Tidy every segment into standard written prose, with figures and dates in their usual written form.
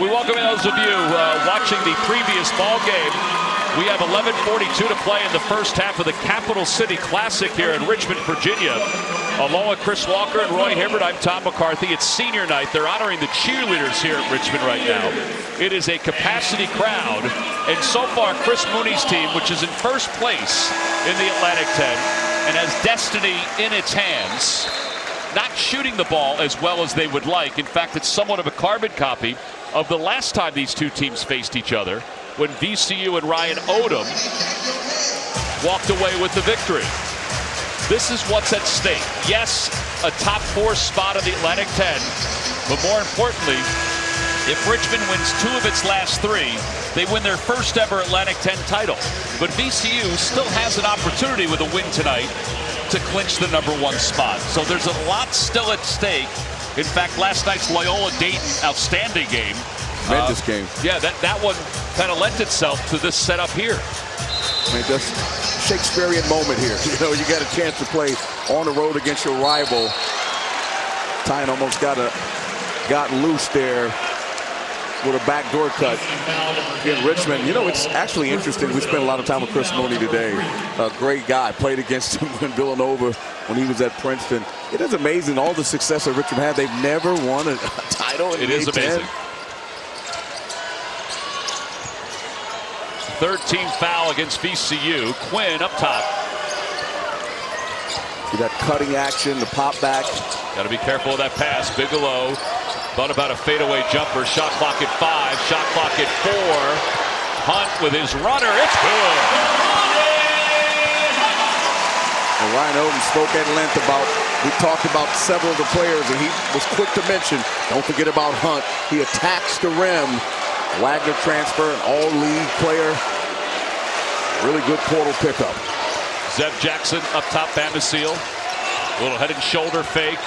We welcome those of you watching the previous ball game. We have 11:42 to play in the first half of the Capital City Classic here in Richmond, Virginia. Along with Chris Walker and Roy Hibbert, I'm Tom McCarthy. It's senior night. They're honoring the cheerleaders here at Richmond right now. It is a capacity crowd. And so far, Chris Mooney's team, which is in first place in the Atlantic 10 and has destiny in its hands, not shooting the ball as well as they would like. In fact, it's somewhat of a carbon copy of the last time these two teams faced each other, when VCU and Ryan Odom walked away with the victory. This is what's at stake. Yes, a top 4 spot in the Atlantic 10, but more importantly, if Richmond wins 2 of its last 3, they win their first ever Atlantic 10 title. But VCU still has an opportunity with a win tonight to clinch the #1 spot. So there's a lot still at stake. In fact, last night's Loyola-Dayton outstanding game. Tremendous game. Yeah, that one kind of lent itself to this setup here. I mean, just Shakespearean moment here. You know, you got a chance to play on the road against your rival. Tyne almost got loose there with a backdoor cut in Richmond. You know, it's actually interesting. We spent a lot of time with Chris Mooney today. A great guy. Played against him in Villanova when he was at Princeton. It is amazing all the success that Richmond had. They've never won a title in the It is amazing. Third team foul against VCU. Quinn up top. See that cutting action, the pop back. Got to be careful of that pass. Bigelow thought about a fadeaway jumper. Shot clock at 5. Shot clock at 4. Hunt with his runner. It's good. And Ryan Odom spoke at length about, we talked about several of the players, and he was quick to mention, don't forget about Hunt. He attacks the rim. Wagner transfer, an all-league player. Really good portal pickup. Zeb Jackson up top, Bamisiel. A little head and shoulder fake.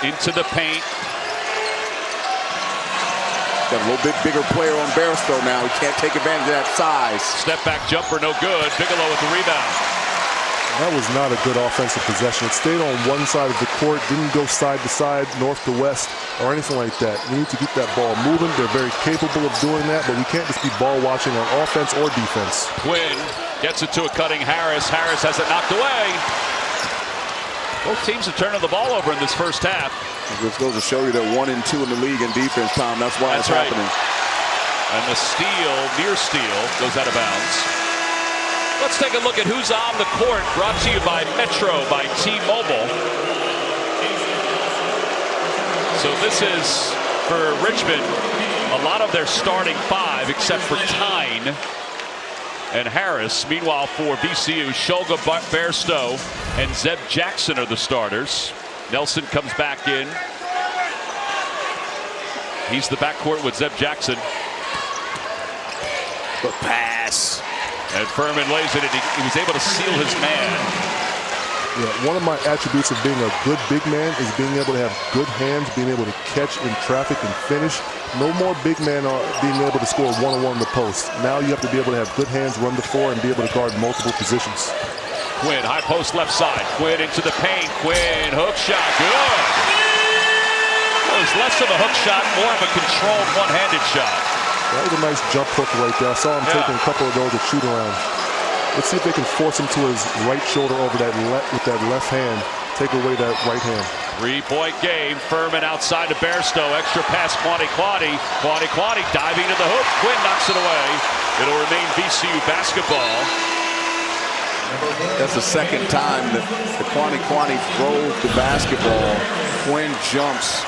Into the paint. Got a little bit bigger player on Barstow now. He can't take advantage of that size. Step back jumper, no good. Bigelow with the rebound. That was not a good offensive possession. It stayed on one side of the court, didn't go side to side, north to west, or anything like that. We need to keep that ball moving. They're very capable of doing that, but we can't just be ball watching on offense or defense. Quinn gets it to a cutting Harris. Harris has it knocked away. Both teams have turned the ball over in this first half. This goes to show you they're 1 and 2 in the league in defense, Tom. That's why it's happening. And the steal, near steal, goes out of bounds. Let's take a look at who's on the court. Brought to you by Metro, by T-Mobile. So this is, for Richmond, a lot of their starting 5, except for Tyne and Harris. Meanwhile, for VCU, Shulga, Barstow, and Zeb Jackson are the starters. Nelson comes back in. He's the backcourt with Zeb Jackson. The pass. And Furman lays it, and he was able to seal his man. Yeah, one of my attributes of being a good big man is being able to have good hands, being able to catch in traffic and finish. No more big man being able to score one-on-one in the post. Now you have to be able to have good hands, run the floor, and be able to guard multiple positions. Quinn, high post left side. Quinn into the paint. Quinn, hook shot, good. It was less of a hook shot, more of a controlled one-handed shot. That was a nice jump hook right there. I saw him taking a couple of those at shoot around. Let's see if they can force him to his right shoulder over that with that left hand. Take away that right hand. 3-point game. Furman outside to Barstow. Extra pass, Kwani. Kwani diving to the hoop. Quinn knocks it away. It'll remain VCU basketball. That's the second time that the Kwani drove the basketball. Quinn jumps.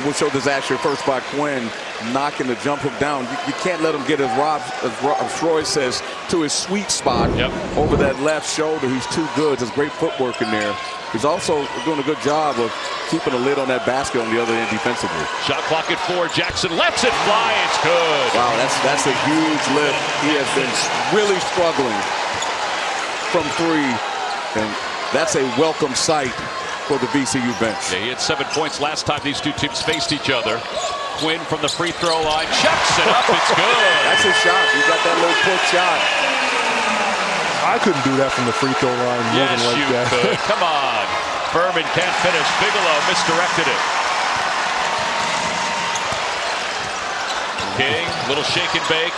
We'll show this action first by Quinn, knocking the jump hook down. You can't let him get, as Roy says, to his sweet spot over that left shoulder. He's too good. There's great footwork in there. He's also doing a good job of keeping a lid on that basket on the other end defensively. Shot clock at 4. Jackson lets it fly. It's good. Wow, that's a huge lift. He has been really struggling from 3, and that's a welcome sight for the VCU bench. Yeah, he had 7 points last time these two teams faced each other. Quinn from the free throw line chucks it up. It's good. That's his shot. He got that little push shot. I couldn't do that from the free throw line. Yes, you could. Come on. Furman can't finish. Bigelow misdirected it. King, little shake and bake.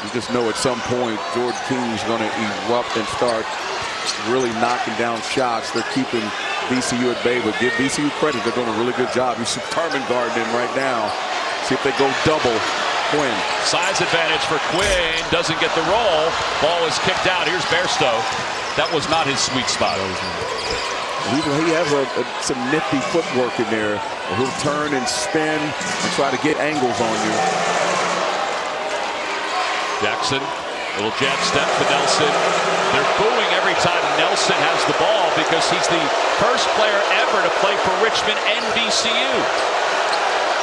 You just know at some point Jordan King's going to erupt and start really knocking down shots. They're keeping VCU at bay, but give VCU credit. They're doing a really good job. You see Furman guarding him right now. See if they go double Quinn. Size advantage for Quinn. Doesn't get the roll. Ball is kicked out. Here's Bairstow. That was not his sweet spot. He has some nifty footwork in there. He'll turn and spin and try to get angles on you. Jackson, little jab step to Nelson. They're booing every time Nelson has the ball because he's the first player ever to play for Richmond and VCU.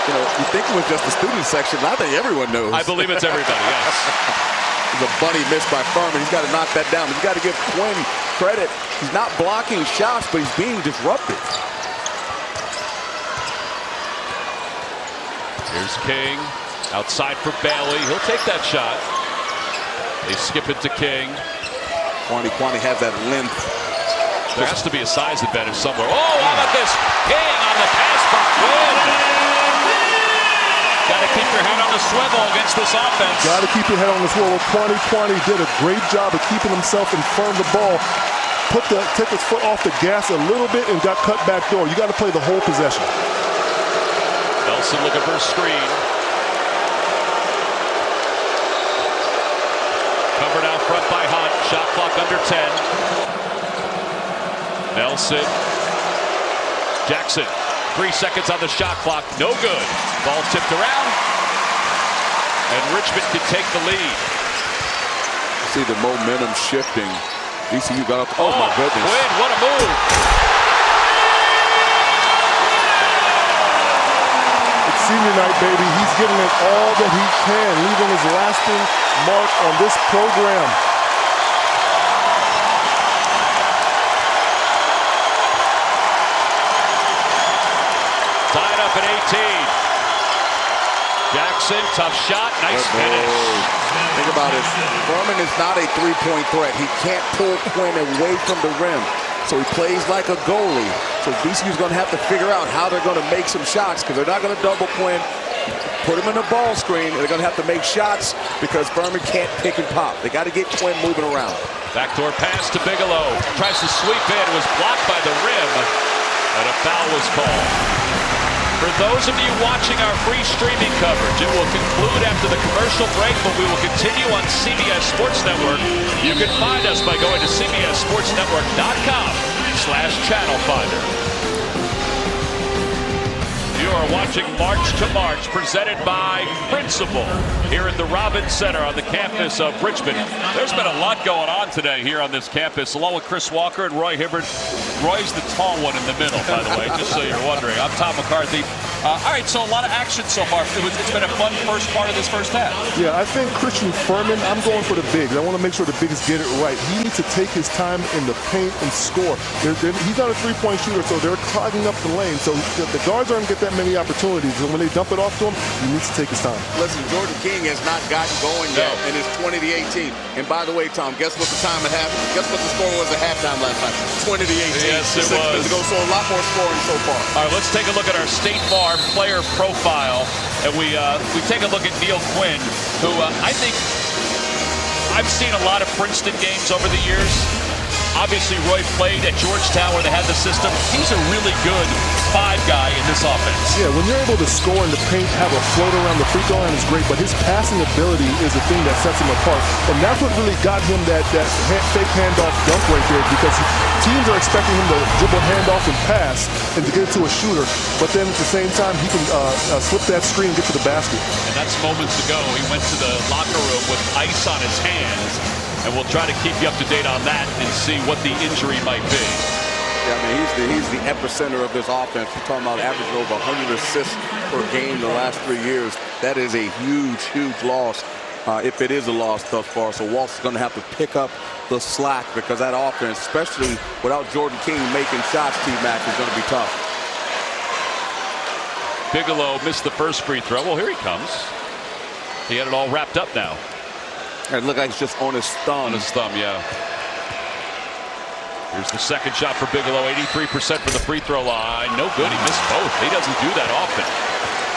You know, you think it was just the student section. I think everyone knows. I believe it's everybody, yes. The bunny missed by Furman. He's got to knock that down. But you got to give Quinn credit. He's not blocking shots, but he's being disruptive. Here's King. Outside for Bailey. He'll take that shot. They skip it to King. Kwani has that length. There has to be a size advantage somewhere. Oh, how about this? King on the pass for Quinn. Got to keep your head on the swivel against this offense. Got to keep your head on the swivel. Kwani did a great job of keeping himself in front of the ball. Took his foot off the gas a little bit and got cut back door. You got to play the whole possession. Nelson looking for a screen. Covered out front by Hunt. Shot clock under 10. Nelson. Jackson. 3 seconds on the shot clock. No good. Ball tipped around. And Richmond can take the lead. See the momentum shifting. VCU got up. Oh my goodness. Quinn, what a move. It's senior night, baby. He's giving it all that he can, leaving his lasting mark on this program. Tied up at 18. Jackson, tough shot, nice finish. Think about it. Furman is not a three-point threat. He can't pull Quinn away from the rim. So he plays like a goalie. So VCU's going to have to figure out how they're going to make some shots because they're not going to double Quinn. Put him in a ball screen. They're going to have to make shots because Furman can't pick and pop. They got to get Quinn moving around. Backdoor pass to Bigelow. Tries to sweep in. Was blocked by the rim. And a foul was called. For those of you watching our free streaming coverage, it will conclude after the commercial break, but we will continue on CBS Sports Network. You can find us by going to cbssportsnetwork.com/channel finder. You are watching March to March, presented by Principal, here at the Robins Center on the campus of Richmond. There's been a lot going on today here on this campus, along with Chris Walker and Roy Hibbert. Roy's the tall one in the middle, by the way, just so you're wondering. I'm Tom McCarthy. All right, so a lot of action so far. It's been a fun first part of this first half. Yeah, I think Christian Furman, I'm going for the bigs. I want to make sure the bigs get it right. He needs to take his time in the paint and score. He's not a three-point shooter, so they're clogging up the lane. So the guards aren't going to get that many opportunities. And when they dump it off to him, he needs to take his time. Listen, Jordan King has not gotten going yet, and it's 20-18. And by the way, Tom, guess what the time at half? Guess what the score was at halftime last night? 20-18. Yes, it was. So a lot more scoring so far. All right, let's take a look at our State Farm player profile, and we take a look at Neil Quinn, who I think I've seen a lot of Princeton games over the years. Obviously, Roy played at Georgetown where they had the system. He's a really good five guy in this offense. Yeah, when you're able to score in the paint, have a float around the free throw line is great, but his passing ability is the thing that sets him apart. And that's what really got him that fake handoff dunk right there, because teams are expecting him to dribble handoff and pass and to get it to a shooter. But then at the same time, he can slip that screen and get to the basket. And that's moments ago. He went to the locker room with ice on his hands. And we'll try to keep you up to date on that and see what the injury might be. Yeah, I mean, he's the epicenter of this offense. We're talking about averaging over 100 assists per game the last 3 years. That is a huge, huge loss, if it is a loss thus far. So Walt's going to have to pick up the slack because that offense, especially without Jordan King making shots, T-Mac, is going to be tough. Bigelow missed the first free throw. Well, here he comes. He had it all wrapped up now. It looked like it's just on his thumb. On his thumb, yeah. Here's the second shot for Bigelow. 83% for the free throw line. No good. He missed both. He doesn't do that often.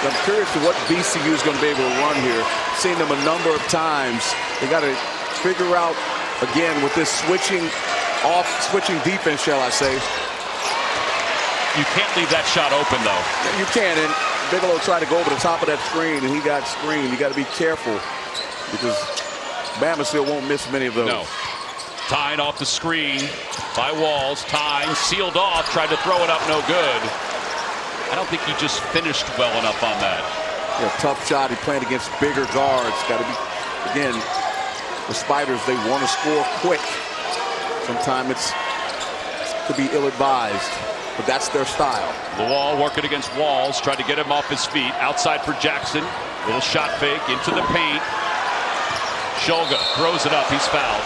I'm curious to what VCU is going to be able to run here. Seen them a number of times. They got to figure out, again, with this switching defense, shall I say. You can't leave that shot open, though. You can, and Bigelow tried to go over the top of that screen, and he got screened. You got to be careful because Bama still won't miss many of those. No. Tyne off the screen by Walls. Tyne sealed off, tried to throw it up, no good. I don't think he just finished well enough on that. Yeah, tough shot. He playing against bigger guards. Got to be, again, the Spiders, they want to score quick. Sometimes it could be ill-advised, but that's their style. Lawal working against Walls, tried to get him off his feet. Outside for Jackson. Little shot fake into the paint. Shulga throws it up. He's fouled.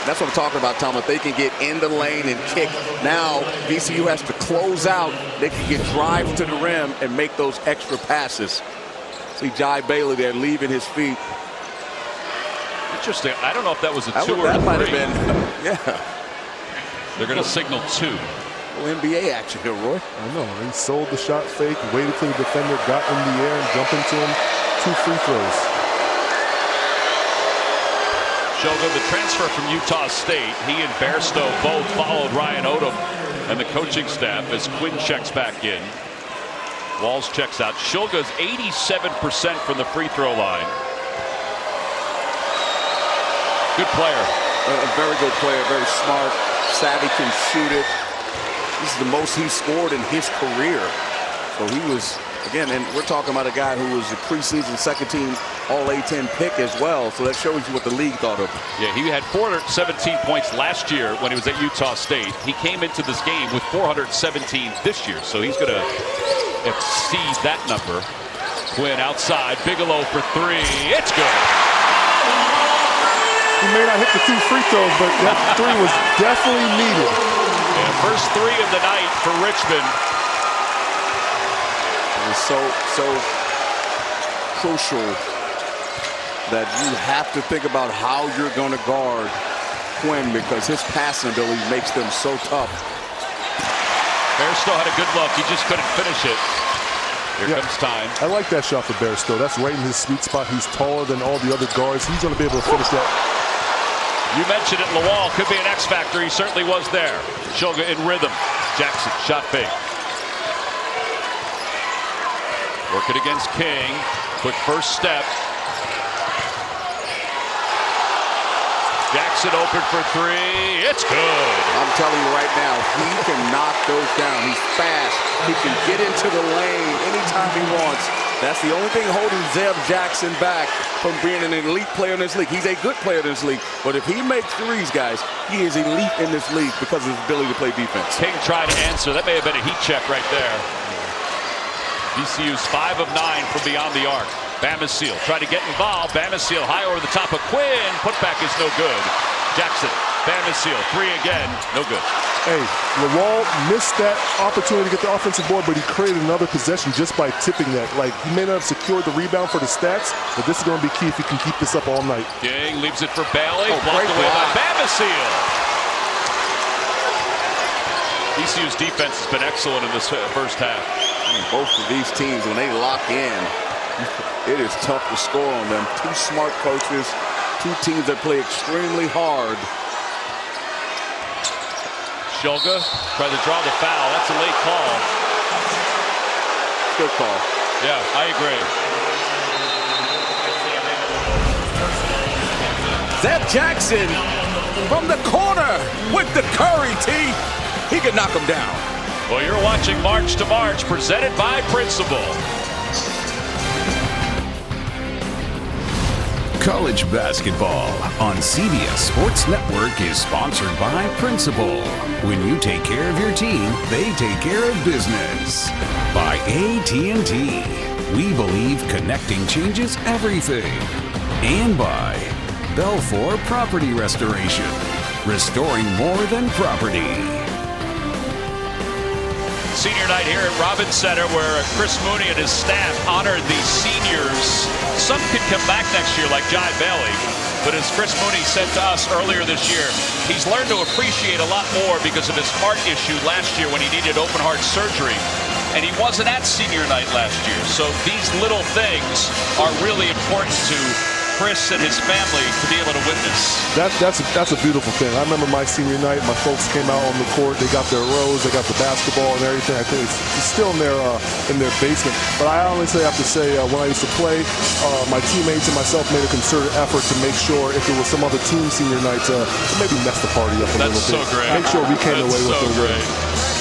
That's what I'm talking about, Tom. If they can get in the lane and kick, now VCU has to close out. They can get drives to the rim and make those extra passes. See Jai Bailey there leaving his feet. Interesting. I don't know if that was a 2 or a 3. That might have been, yeah. They're going to signal 2. Well, NBA action here, Roy. I know. He sold the shot fake, waited till the defender got in the air and jumped into him. 2 free throws. Shulga, the transfer from Utah State, he and Bairstow both followed Ryan Odom and the coaching staff as Quinn checks back in. Walls checks out. Shulga's 87% from the free throw line. Good player. A very good player, very smart, savvy, can shoot it. This is the most he scored in his career. So he was, again, and we're talking about a guy who was a preseason second-team All-A-10 pick as well. So that shows you what the league thought of him. Yeah, he had 417 points last year when he was at Utah State. He came into this game with 417 this year. So he's going to exceed that number. Quinn outside, Bigelow for 3. It's good. He may not hit the 2 free throws, but that 3 was definitely needed. And first 3 of the night for Richmond. It was so crucial that you have to think about how you're going to guard Quinn because his passing ability makes them so tough. Bairstow had a good look. He just couldn't finish it. Here comes Tyne. I like that shot for Bairstow. That's right in his sweet spot. He's taller than all the other guards. He's going to be able to finish that. You mentioned it, Lawal could be an X factor. He certainly was there. Shulga in rhythm. Jackson, shot fake. Working against King. Quick first step. Jackson open for 3. It's good. I'm telling you right now, he can knock those down. He's fast. He can get into the lane anytime he wants. That's the only thing holding Zeb Jackson back from being an elite player in this league. He's a good player in this league. But if he makes threes, guys, he is elite in this league because of his ability to play defense. King tried to answer. That may have been a heat check right there. VCU's 5 of 9 from beyond the arc. Bamasil tried to get involved. Bamasil high over the top of Quinn. Putback is no good. Jackson, Bamasil, 3 again. No good. Hey, Lawal missed that opportunity to get the offensive board, but he created another possession just by tipping that. Like, he may not have secured the rebound for the stats, but this is going to be key if he can keep this up all night. King leaves it for Bailey. Great Blocked away by block. Bamasil. VCU's defense has been excellent in this first half. Both of these teams, when they lock in, it is tough to score on them. 2 smart coaches, 2 teams that play extremely hard. Shulga tried to draw the foul. That's a late call. Good call. Yeah, I agree. Zeb Jackson from the corner with the Curry tee. He could knock him down. Well, you're watching March to March, presented by Principal. College basketball on CBS Sports Network is sponsored by Principal. When you take care of your team, they take care of business. By AT&T. We believe connecting changes everything. And by Belfour Property Restoration. Restoring more than property. Senior night here at Robins Center, where Chris Mooney and his staff honored these seniors. Some could come back next year like Jai Bailey, but as Chris Mooney said to us earlier this year, he's learned to appreciate a lot more because of his heart issue last year when he needed open heart surgery. and he wasn't at senior night last year. So these little things are really important to Chris and his family to be able to witness. That's a beautiful thing. I remember my senior night, my folks came out on the court. They got their rows, they got the basketball and everything. I think it's still in their basement. But I honestly have to say, when I used to play, my teammates and myself made a concerted effort to make sure if there was some other team senior night to maybe mess the party up a little bit. That's so great. Make sure we came away with a win.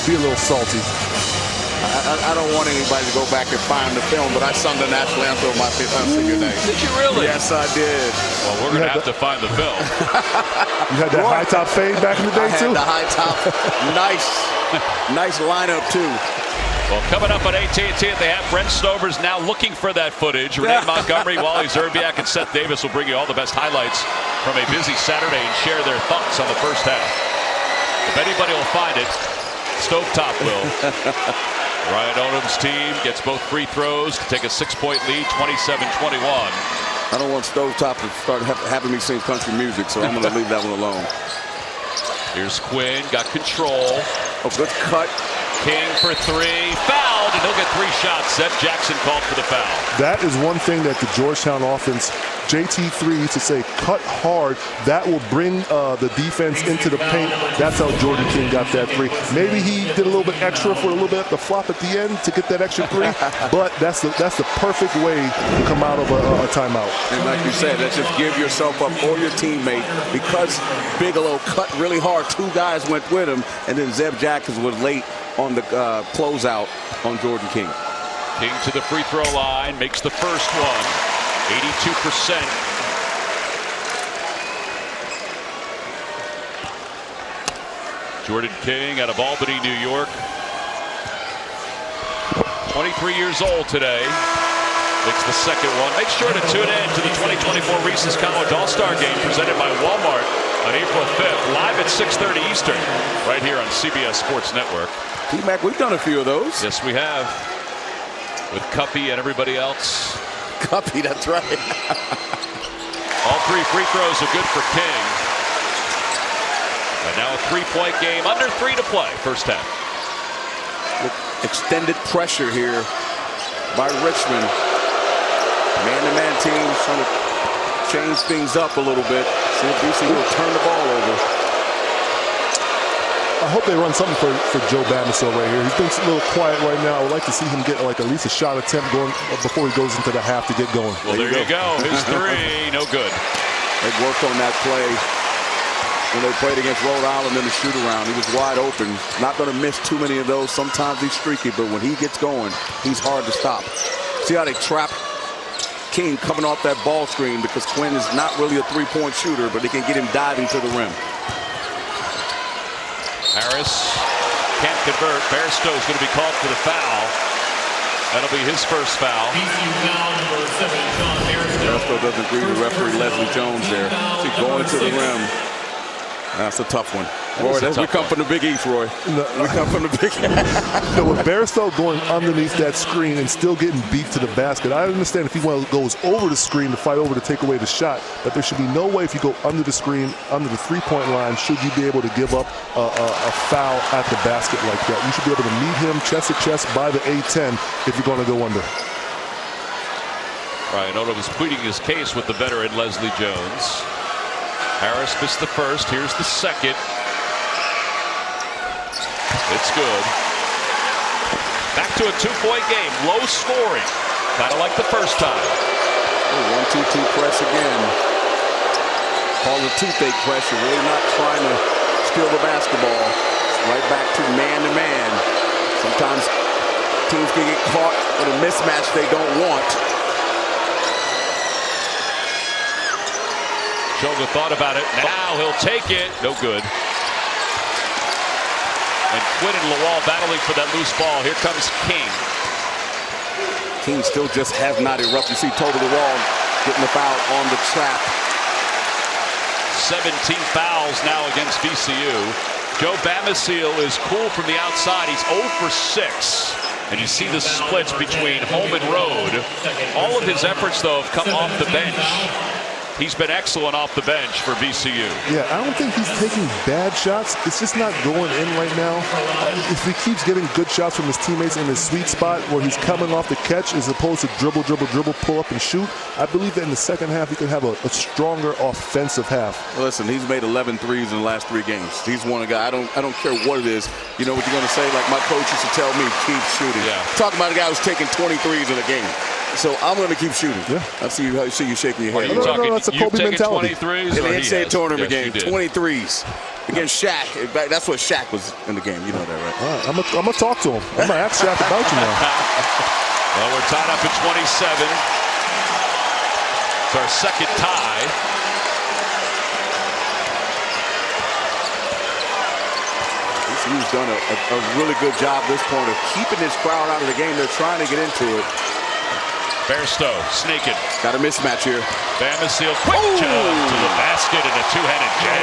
Be a little salty. I don't want anybody to go back and find the film, but I sung the national anthem on my senior night. Did you really? Yes, I did. Well, we're going to have to find the film. You had that high top fade back in the day, too? I had the high top. Nice lineup, too. Well, coming up on AT&T at the half, Brent Stover's now looking for that footage. Renee Montgomery, Wally Zerbiak, and Seth Davis will bring you all the best highlights from a busy Saturday and share their thoughts on the first half. If anybody will find it, Stovetop will. Ryan Odom's team gets both free throws to take a 6-point lead, 27-21. I don't want Stovetop to start having me sing country music, so I'm going to leave that one alone. Here's Quinn, got control. Oh, good cut. King for three, fouled, and he'll get 3 shots. Zeb Jackson called for the foul. That is one thing that the Georgetown offense, JT3 used to say, cut hard. That will bring the defense into the paint. That's how Jordan King got that 3. Maybe he did a little bit extra for a little bit of the flop at the end to get that extra 3, but that's the perfect way to come out of a timeout. And like you said, let's just give yourself up or your teammate, because Bigelow cut really hard. 2 guys went with him, and then Zeb Jackson was late on the closeout on Jordan King. King to the free throw line, makes the first one, 82%. Jordan King out of Albany, New York. 23 years old today. Makes the second one. Make sure to tune in to the 2024 Reese's College All-Star Game presented by Walmart on April 5th, live at 6:30 Eastern, right here on CBS Sports Network. T-Mac, we've done a few of those. Yes, we have. With Cuppy and everybody else. Cuppy, that's right. All 3 free throws are good for King. And now a 3-point game, under 3 to play, first half. With extended pressure here by Richmond. Man-to-man team trying to change things up a little bit. See if VCU will turn the ball over. I hope they run something for Joe Bamisile right here. He's been a little quiet right now. I would like to see him get like at least a shot attempt going before he goes into the half to get going. Well, there you go. His 3, no good. They worked on that play when they played against Rhode Island in the shoot-around. He was wide open. Not going to miss too many of those. Sometimes he's streaky, but when he gets going, he's hard to stop. See how they trap King coming off that ball screen, because Quinn is not really a 3-point shooter, but they can get him diving to the rim. Harris can't convert. Bairstow is going to be called for the foul. That'll be his first foul. Bairstow doesn't agree with referee Leslie Jones there. See, going to the rim. That's a tough one. Roy, we come from the Big East, Roy. No. We come from the Big East. No, with Bairstow going underneath that screen and still getting beat to the basket, I understand if he goes over the screen to fight over to take away the shot, but there should be no way if you go under the screen, under the 3-point line, should you be able to give up a foul at the basket like that. You should be able to meet him chest to chest by the A-10 if you're going to go under. Ryan Odom is pleading his case with the veteran Leslie Jones. Harris missed the first. Here's the second. It's good. Back to a 2-point game. Low scoring. Kind of like the first time. 1-2-2 press again. Call the toothache pressure. Really not trying to steal the basketball. Right back to man-to-man. Sometimes teams can get caught in a mismatch they don't want. Shulga thought about it. Now he'll take it. No good. And Quinn and Lawal battling for that loose ball. Here comes King. King still just has not erupted. You see Total Lawal getting the foul on the trap. 17 fouls now against VCU. Joe Bamisile is cool from the outside. He's 0 for 6. And you see the splits between home and road. All of his efforts, though, have come off the bench. he's been excellent off the bench for VCU. Yeah, I don't think he's taking bad shots. It's just not going in right now. If he keeps getting good shots from his teammates in his sweet spot where he's coming off the catch as opposed to dribble, pull up and shoot, I believe that in the second half he can have a stronger offensive half. Listen, he's made 11 threes in the last 3 games. He's one of the guys. I don't care what it is. You know what you're going to say? Like my coach used to tell me, keep shooting. Yeah. Talking about a guy who's taking 20 threes in a game. So I'm going to keep shooting. Yeah. I see you shaking your head. No, that's a Kobe mentality. 23s In the NCAA tournament game, yes, 23s against Shaq. That's what Shaq was in the game. You know that, right? All right, I'm going to talk to him. I'm going to ask Shaq about you now. Well, we're tied up at 27. It's our second tie. VCU's done a really good job at this point of keeping this crowd out of the game. They're trying to get into it. Bairstow sneaking. Got a mismatch here. Bamisil quick jump to the basket and a two-handed jam.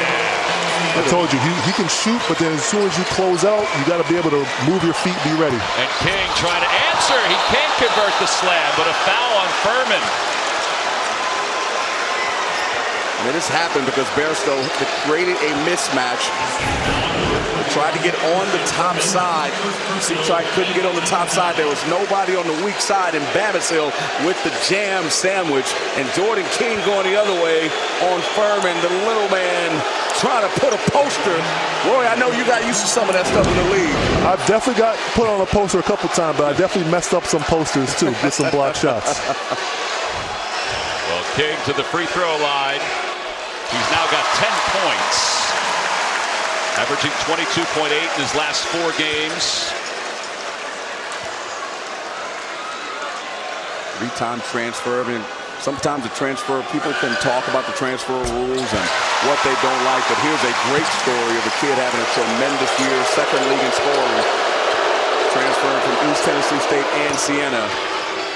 I told you, he can shoot, but then as soon as you close out, you got to be able to move your feet, be ready. And King trying to answer. He can't convert the slam, but a foul on Furman. And this happened because Bairstow created a mismatch. Tried to get on the top side. Couldn't get on the top side. There was nobody on the weak side, and Bamisil with the jam sandwich, and Jordan King going the other way on Furman, the little man trying to put a poster. Roy, I know you got used to some of that stuff in the league. I've definitely got put on a poster a couple times, but I definitely messed up some posters too. Get some block shots. Well, King to the free throw line. He's now got 10 points. Averaging 22.8 in his last 4 games. 3-time transfer. I mean, sometimes the transfer, people can talk about the transfer rules and what they don't like, but here's a great story of a kid having a tremendous year, second league in scoring, transferring from East Tennessee State and Siena.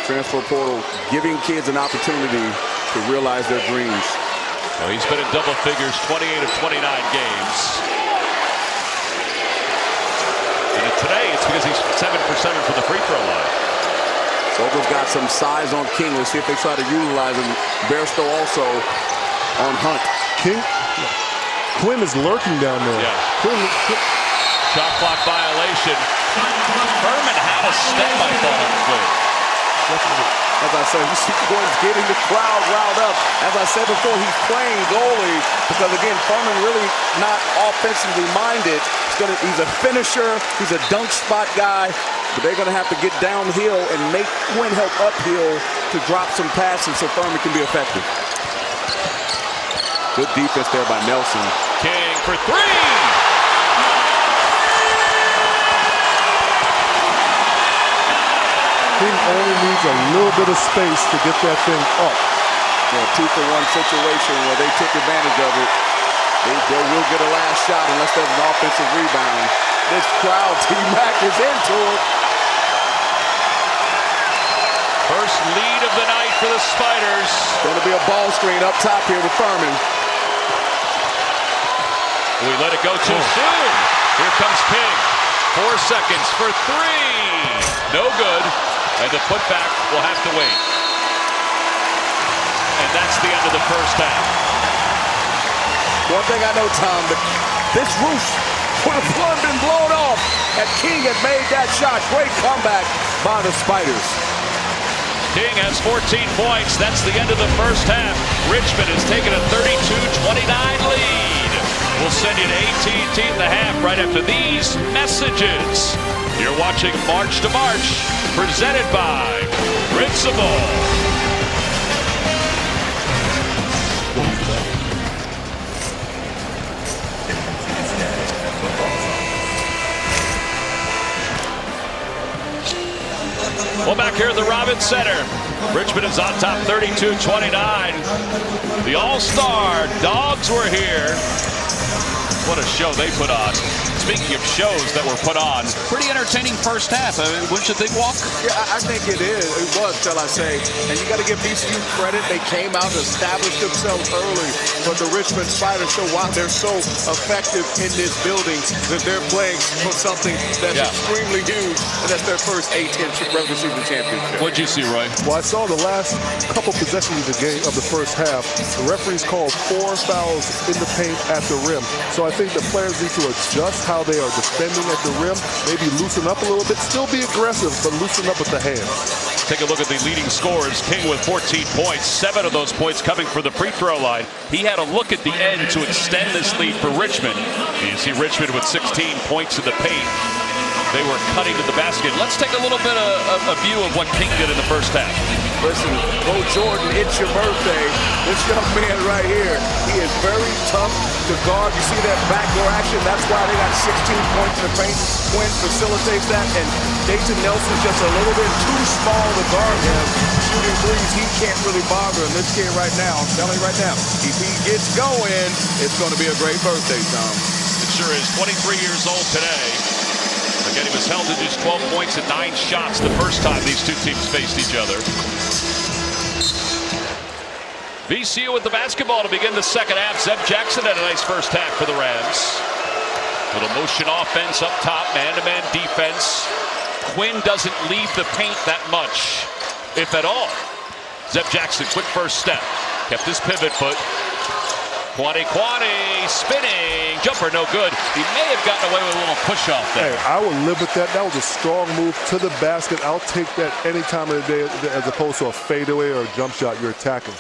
Transfer portal giving kids an opportunity to realize their dreams. Well, he's been in double figures 28 of 29 games. And today it's because he's 7 for 7 from the free throw line. Sogel's got some size on King. Let's see if they try to utilize him. Bairstow also on Hunt. Quinn is lurking down there. Yeah. Shot clock violation. Furman had a step by Paul Quinn. As I said, you see Quinn's getting the crowd riled up. As I said before, he's playing goalie because, again, Furman really not offensively minded. He's a finisher. He's a dunk spot guy. But they're going to have to get downhill and make Quinn help uphill to drop some passes so Furman can be effective. Good defense there by Nelson. King for 3. King only needs a little bit of space to get that thing up. Yeah, 2-for-1 situation where they took advantage of it. They will get a last shot unless there's an offensive rebound. This crowd, T-Mac is into it. First lead of the night for the Spiders. Going to be a ball screen up top here with Furman. We let it go too soon. Here comes King. 4 seconds for 3. No good. And the putback will have to wait. And that's the end of the first half. One thing I know, Tom, this roof would have been blown off and King had made that shot. Great comeback by the Spiders. King has 14 points. That's the end of the first half. Richmond has taken a 32-29 lead. We'll send you to AT&T in the half right after these messages. You're watching March to March, presented by Principal. Well, back here at the Robins Center, Richmond is on top 32-29. The All-Star Dogs were here. What a show they put on. speaking of shows that were put on, pretty entertaining first half. I mean, wouldn't you think, Walk? Yeah, I think it is. It was, shall I say. And you got to give VCU credit. They came out and established themselves early. But the Richmond Spiders show why they're so effective in this building that they're playing for something that's extremely huge, and that's their first A-10 regular season championship. What'd you see, Roy? Well, I saw the last couple possessions of the game of the first half. The referees called 4 fouls in the paint at the rim. So I think the players need to adjust how they are defending at the rim, maybe loosen up a little bit, still be aggressive, but loosen up with the hands. Take a look at the leading scorers. King with 14 points, 7 of those points coming from the free throw line. He had a look at the end to extend this lead for Richmond. You see Richmond with 16 points in the paint. They were cutting to the basket. Let's take a little bit of a view of what King did in the first half. Listen, Bo Jordan, it's your birthday. This young man right here, he is very tough to guard. You see that backdoor action? That's why they got 16 points in the paint. Quinn facilitates that, and Dayton Nelson's just a little bit too small to guard him. Shooting threes, he can't really bother him. This kid right now, I'm telling you right now, if he gets going, it's going to be a great birthday, Tom. It sure is. 23 years old today. Again, he was held to just 12 points and 9 shots the first time these two teams faced each other. VCU with the basketball to begin the second half. Zeb Jackson had a nice first half for the Rams. Little motion offense up top, man-to-man defense. Quinn doesn't leave the paint that much, if at all. Zeb Jackson, quick first step. Kept his pivot foot. Kwani spinning. Jumper no good. He may have gotten away with a little push-off there. Hey, I would live with that. That was a strong move to the basket. I'll take that any time of the day as opposed to a fadeaway or a jump shot you're attacking.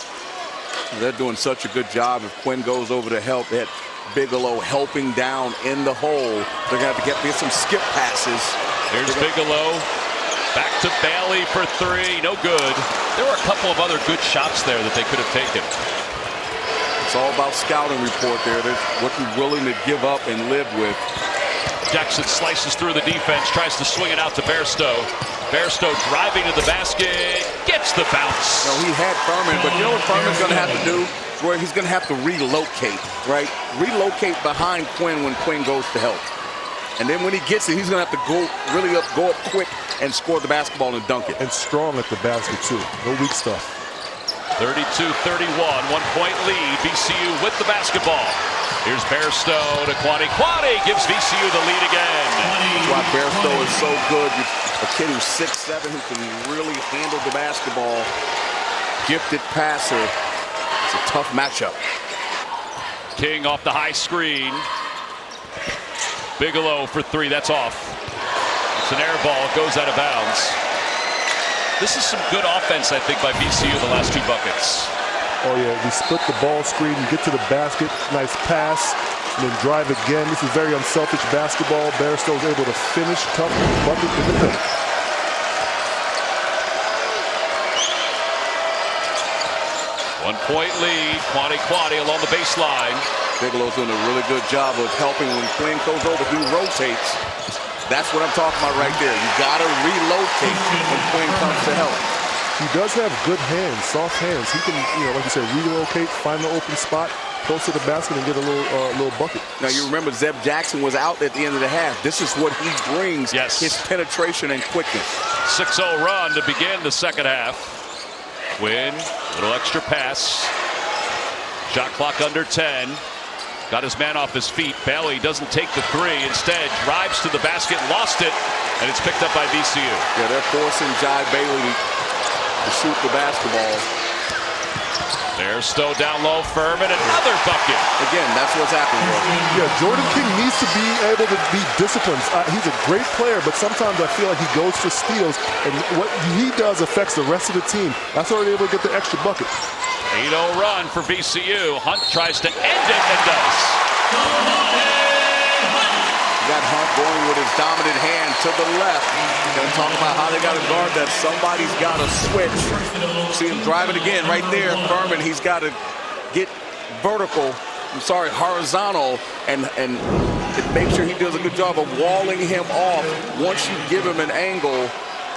They're doing such a good job. If Quinn goes over to help, that Bigelow helping down in the hole. They're going to have to get some skip passes. Here's Bigelow. Back to Bailey for 3. No good. There were a couple of other good shots there that they could have taken. It's all about scouting report there. That's what you're willing to give up and live with. Jackson slices through the defense, tries to swing it out to Bairstow. Bairstow driving to the basket, gets the bounce. No, he had Furman, but you know what Furman's going to have to do? Roy, he's going to have to relocate, right? Relocate behind Quinn when Quinn goes to help. And then when he gets it, he's going to have to go up quick and score the basketball and dunk it. And strong at the basket, too. No weak stuff. 32-31, 1-point lead. VCU with the basketball. Here's Bairstow to Kwani. Kwani gives VCU the lead again. That's why Bairstow is so good. A kid who's 6'7", who can really handle the basketball. Gifted passer. It's a tough matchup. King off the high screen. Bigelow for 3. That's off. It's an air ball. It goes out of bounds. This is some good offense, I think, by VCU the last 2 buckets. Oh, yeah. We split the ball screen. You get to the basket. Nice pass. And then drive again. This is very unselfish basketball. Bairstow is able to finish tough bucket in the paint. One-point lead. Kwani along the baseline. Bigelow's doing a really good job of helping when Quinn goes over. He rotates. That's what I'm talking about right there. You got to relocate when Quinn comes to help. He does have good hands, soft hands. He can, like you said, relocate, find the open spot, close to the basket, and get a little bucket. Now, you remember Zeb Jackson was out at the end of the half. This is what he brings, his penetration and quickness. 6-0 run to begin the second half. Quinn, little extra pass. Shot clock under 10. Got his man off his feet. Bailey doesn't take the 3. Instead, drives to the basket, lost it, and it's picked up by VCU. Yeah, they're forcing Jai Bailey to shoot the basketball. There's Stowe down low. Furman, another bucket. Again, that's what's happening. Yeah, Jordan King needs to be able to be disciplined. He's a great player, but sometimes I feel like he goes for steals, and what he does affects the rest of the team. That's why they're able to get the extra bucket. 8-0 run for VCU. Hunt tries to end it and does. You got Hunt going with his dominant hand to the left. Going to talk about how they got to guard that. Somebody's got to switch. See him drive it again right there. Furman, he's got to get horizontal, and make sure he does a good job of walling him off. Once you give him an angle,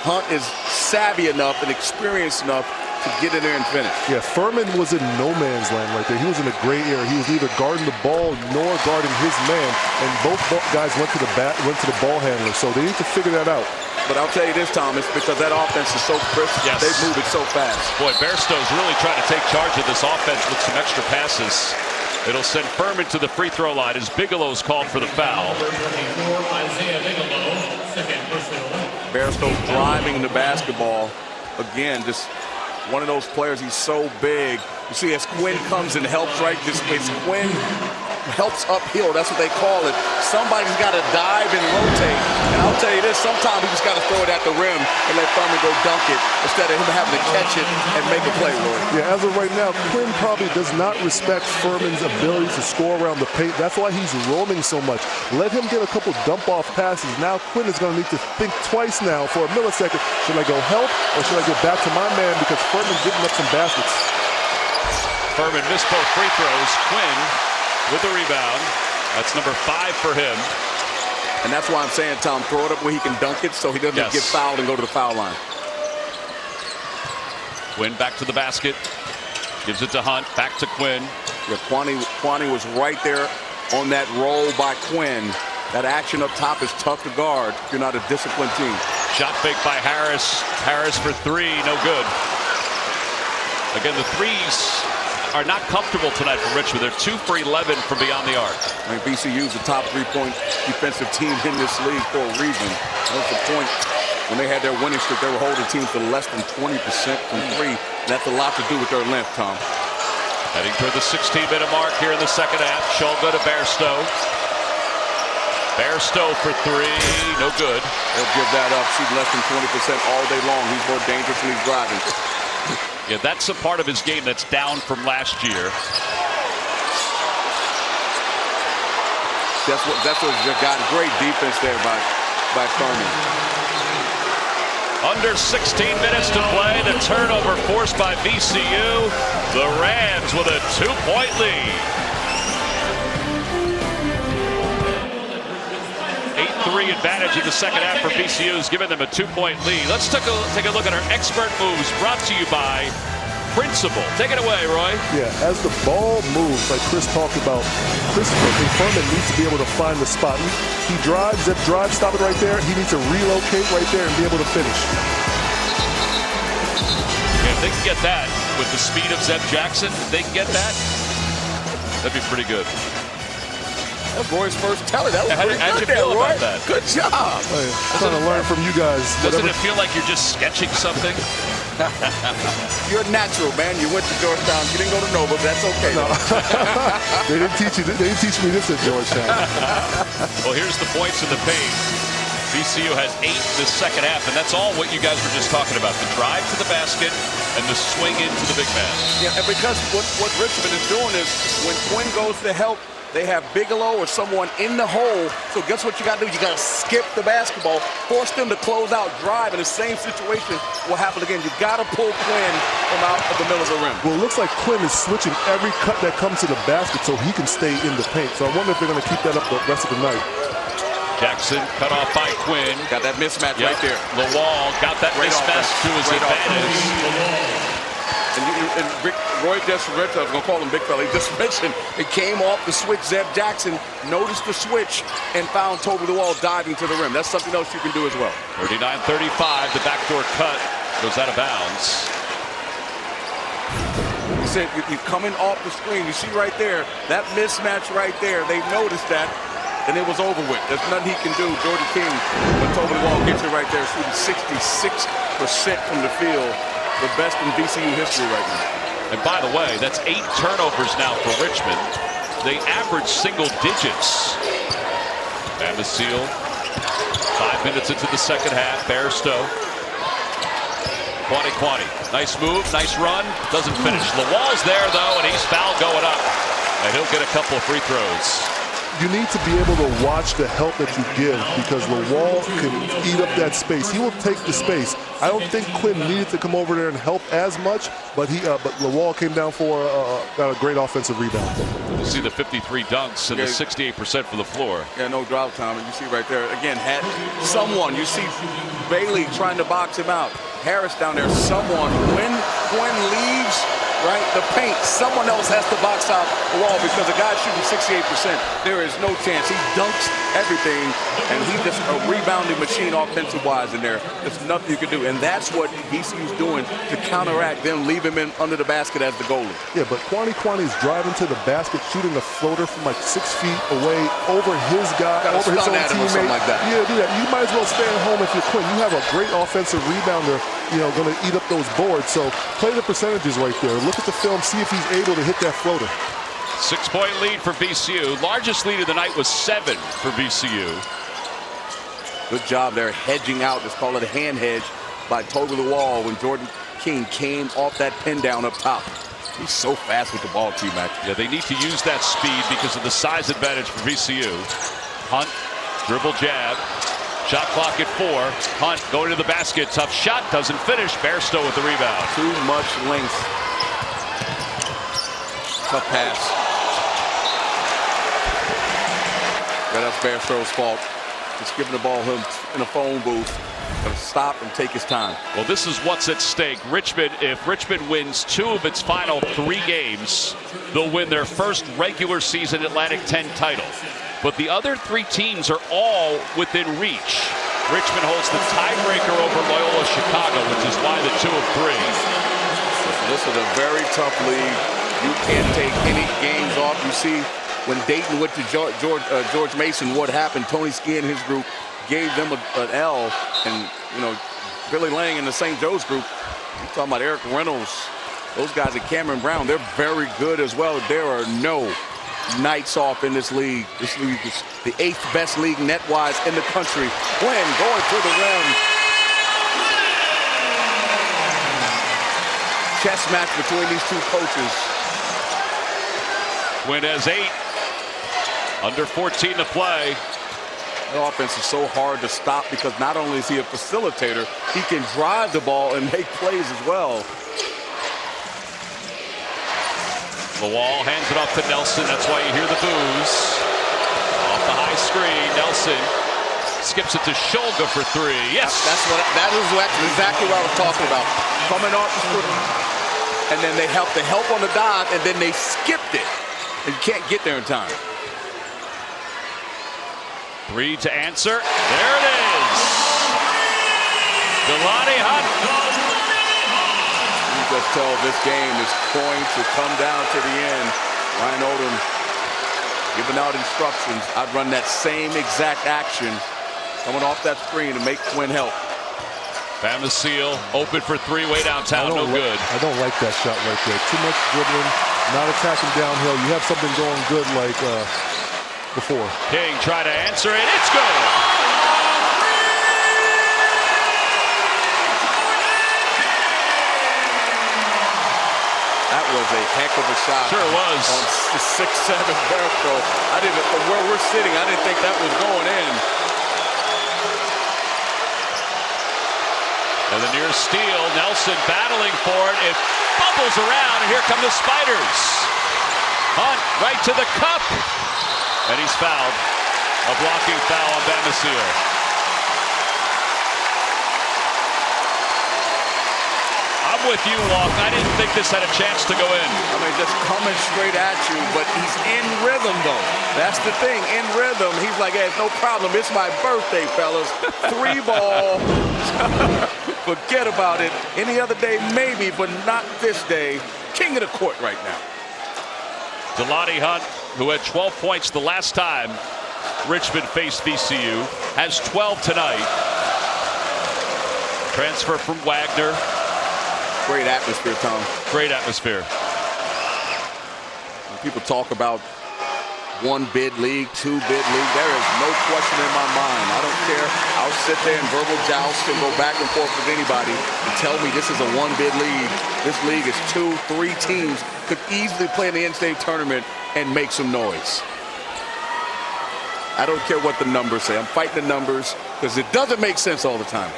Hunt is savvy enough and experienced enough to get in there and finish. Yeah, Furman was in no man's land right there. He was in a gray area. He was neither guarding the ball nor guarding his man, and both guys went to the ball handler. So they need to figure that out. But I'll tell you this, Thomas, because that offense is so crisp, yes. They move it so fast. Boy, Bairstow's really trying to take charge of this offense with some extra passes. It'll send Furman to the free throw line as Bigelow's called for the foul. Bairstow driving the basketball. Again, just one of those players, he's so big. You see, as Quinn comes and helps, right? As Quinn helps uphill, that's what they call it. Somebody's got to dive and rotate. And I'll tell you this, sometimes he just got to throw it at the rim and let Furman go dunk it instead of him having to catch it and make a play, Roy. Yeah, as of right now, Quinn probably does not respect Furman's ability to score around the paint. That's why he's roaming so much. Let him get a couple dump-off passes. Now Quinn is going to need to think twice now for a millisecond. Should I go help or should I get back to my man because Furman's getting up some baskets? Furman missed both free throws. Quinn with the rebound. That's number 5 for him. And that's why I'm saying, Tom, throw it up where he can dunk it so he doesn't get fouled and go to the foul line. Quinn back to the basket. Gives it to Hunt. Back to Quinn. Yeah, Kwani was right there on that roll by Quinn. That action up top is tough to guard if you're not a disciplined team. Shot fake by Harris. Harris for 3. No good. Again, the threes are not comfortable tonight for Richmond. They're 2 for 11 from beyond the arc. I mean, VCU's the top 3-point defensive team in this league for a reason. That was the point. When they had their winning streak, they were holding teams to less than 20% from 3. That's a lot to do with their length, Tom. Heading toward the 16-minute mark here in the second half. Shulga to Bairstow. Bairstow for 3. No good. They'll give that up. Shooting less than 20% all day long. He's more dangerous when he's driving. Yeah, that's a part of his game that's down from last year. That's what they got. Great defense there by Furman. Under 16 minutes to play. The turnover forced by VCU. The Rams with a 2-point lead. 8-3 advantage in the second half for VCU has given them a 2-point lead. Let's take a look at our expert moves brought to you by Principal. Take it away, Roy. Yeah, as the ball moves, like Chris talked about, Furman needs to be able to find the spot. He drives, Zep drives, stop it right there. He needs to relocate right there and be able to finish. Yeah, if they can get that with the speed of Zeb Jackson, if they can get that, that'd be pretty good. That's Roy's first teller. That was How'd you feel Roy. about that? Good job. Hey, trying to learn from you guys. Doesn't it feel like you're just sketching something? You're natural, man. You went to Georgetown. You didn't go to Nova, but that's okay. No. They didn't teach me this at Georgetown. Well, here's the points in the paint. VCU has 8 in the second half, and that's all what you guys were just talking about. The drive to the basket and the swing into the big man. Yeah, and because what Richmond is doing is when Quinn goes to help, they have Bigelow or someone in the hole. So guess what you got to do? You got to skip the basketball, force them to close out, drive, and the same situation will happen again. You got to pull Quinn from out of the middle of the rim. Well, it looks like Quinn is switching every cut that comes to the basket so he can stay in the paint. So I wonder if they're going to keep that up the rest of the night. Jackson cut off by Quinn. Got that mismatch right there. Lawal got that mismatch to his advantage. And Roy just mentioned, I was going to call him Big Fella, he just mentioned it came off the switch. Zeb Jackson noticed the switch and found Toby Lawal diving to the rim. That's something else you can do as well. 39-35, the backdoor cut goes out of bounds. He said you're coming off the screen. You see right there, that mismatch right there, they noticed that, and it was over with. There's nothing he can do. Jordan King, when Toby Lawal gets it right there, shooting 66% from the field. The best in VCU history right now. And by the way, that's 8 turnovers now for Richmond. They average single digits. Amasil, 5 minutes into the second half. Bairstow. Kwani. Nice move, nice run. Doesn't finish. Lawal's there, though, and he's fouled going up. And he'll get a couple of free throws. You need to be able to watch the help that you give because Lawal can eat up that space. He will take the space. I don't think Quinn needed to come over there and help as much, but Lawal came down for got a great offensive rebound. You see the 53 dunks and the 68% for the floor. Yeah, no drought time. And you see right there, again, had someone, you see Bailey trying to box him out. Harris down there. Someone, when Quinn leaves, right, the paint, someone else has to box out the wall because the guy's shooting 68%. There is no chance. He dunks everything, and he's just a rebounding machine offensive-wise in there. There's nothing you can do, and that's what VCU's doing to counteract them, leave him in under the basket as the goalie. Yeah, but Kwani is driving to the basket, shooting a floater from like 6 feet away over his guy, over his own teammate. Like that. Yeah, do that. You might as well stay at home if you're Quinn. You have a great offensive rebounder, going to eat up those boards. So play the percentages right there. Look at the film, see if he's able to hit that floater. 6-point lead for VCU. Largest lead of the night was 7 for VCU. Good job there hedging out. Let's call it a hand hedge by toe to the wall when Jordan King came off that pin down up top. He's so fast with the ball, T-Mac. Yeah, they need to use that speed because of the size advantage for VCU. Hunt, dribble jab. Shot clock at 4. Hunt going to the basket. Tough shot, doesn't finish. Bairstow with the rebound. Too much length. Tough pass. Yeah, that's Bairstow's fault. Just giving the ball him in a phone booth. Gotta stop and take his time. Well, this is what's at stake. Richmond, if Richmond wins 2 of its final 3 games, they'll win their first regular season Atlantic 10 title. But the other 3 teams are all within reach. Richmond holds the tiebreaker over Loyola Chicago, which is why the 2 of 3. This is a very tough league. You can't take any games off. You see when Dayton went to George Mason, what happened? Tony Ski and his group gave them an L, and Billy Lang in the St. Joe's group. You're talking about Eric Reynolds, those guys at Cameron Brown. They're very good as well. There are no nights off in this league. This league is the 8th best league net-wise in the country. Quinn going to the rim. Chess match between these 2 coaches. Quinn has 8. Under 14 to play. The offense is so hard to stop because not only is he a facilitator, he can drive the ball and make plays as well. Lawal hands it off to Nelson. That's why you hear the boos. Off the high screen, Nelson skips it to Shulga for 3. Yes. That is exactly what I was talking about. Coming off the foot, and then they help on the dive, and then they skipped it. And you can't get there in time. 3 to answer. There it is. Delani Hunt. You just tell this game is going to come down to the end. Ryan Odom giving out instructions. I'd run that same exact action coming off that screen to make Quinn help. Bamasil open for 3 way downtown. No good. I don't like that shot right there. Too much dribbling, not attacking downhill. You have something going good like before. King try to answer it. It's good. That was a heck of a shot. Sure was. On the 6'7" Bairstow. From where we're sitting, I didn't think that was going in. And the near steal, Nelson battling for it. It bubbles around, and here come the Spiders. Hunt right to the cup. And he's fouled. A blocking foul on Bamasil. I'm with you, Walk. I didn't think this had a chance to go in. I mean, just coming straight at you, but he's in rhythm, though. That's the thing, in rhythm. He's like, hey, no problem. It's my birthday, fellas. 3 ball. Forget about it. Any other day, maybe, but not this day. King of the court right now. Delani Hunt, who had 12 points the last time Richmond faced VCU, has 12 tonight. Transfer from Wagner. Great atmosphere, Tom. Great atmosphere. When people talk about 1-bid league, 2-bid league, there is no question in my mind. I don't care. I'll sit there and verbal joust and go back and forth with anybody and tell me this is a 1-bid league. This league is 2, 3 teams could easily play in the NCAA tournament and make some noise. I don't care what the numbers say. I'm fighting the numbers because it doesn't make sense all the time.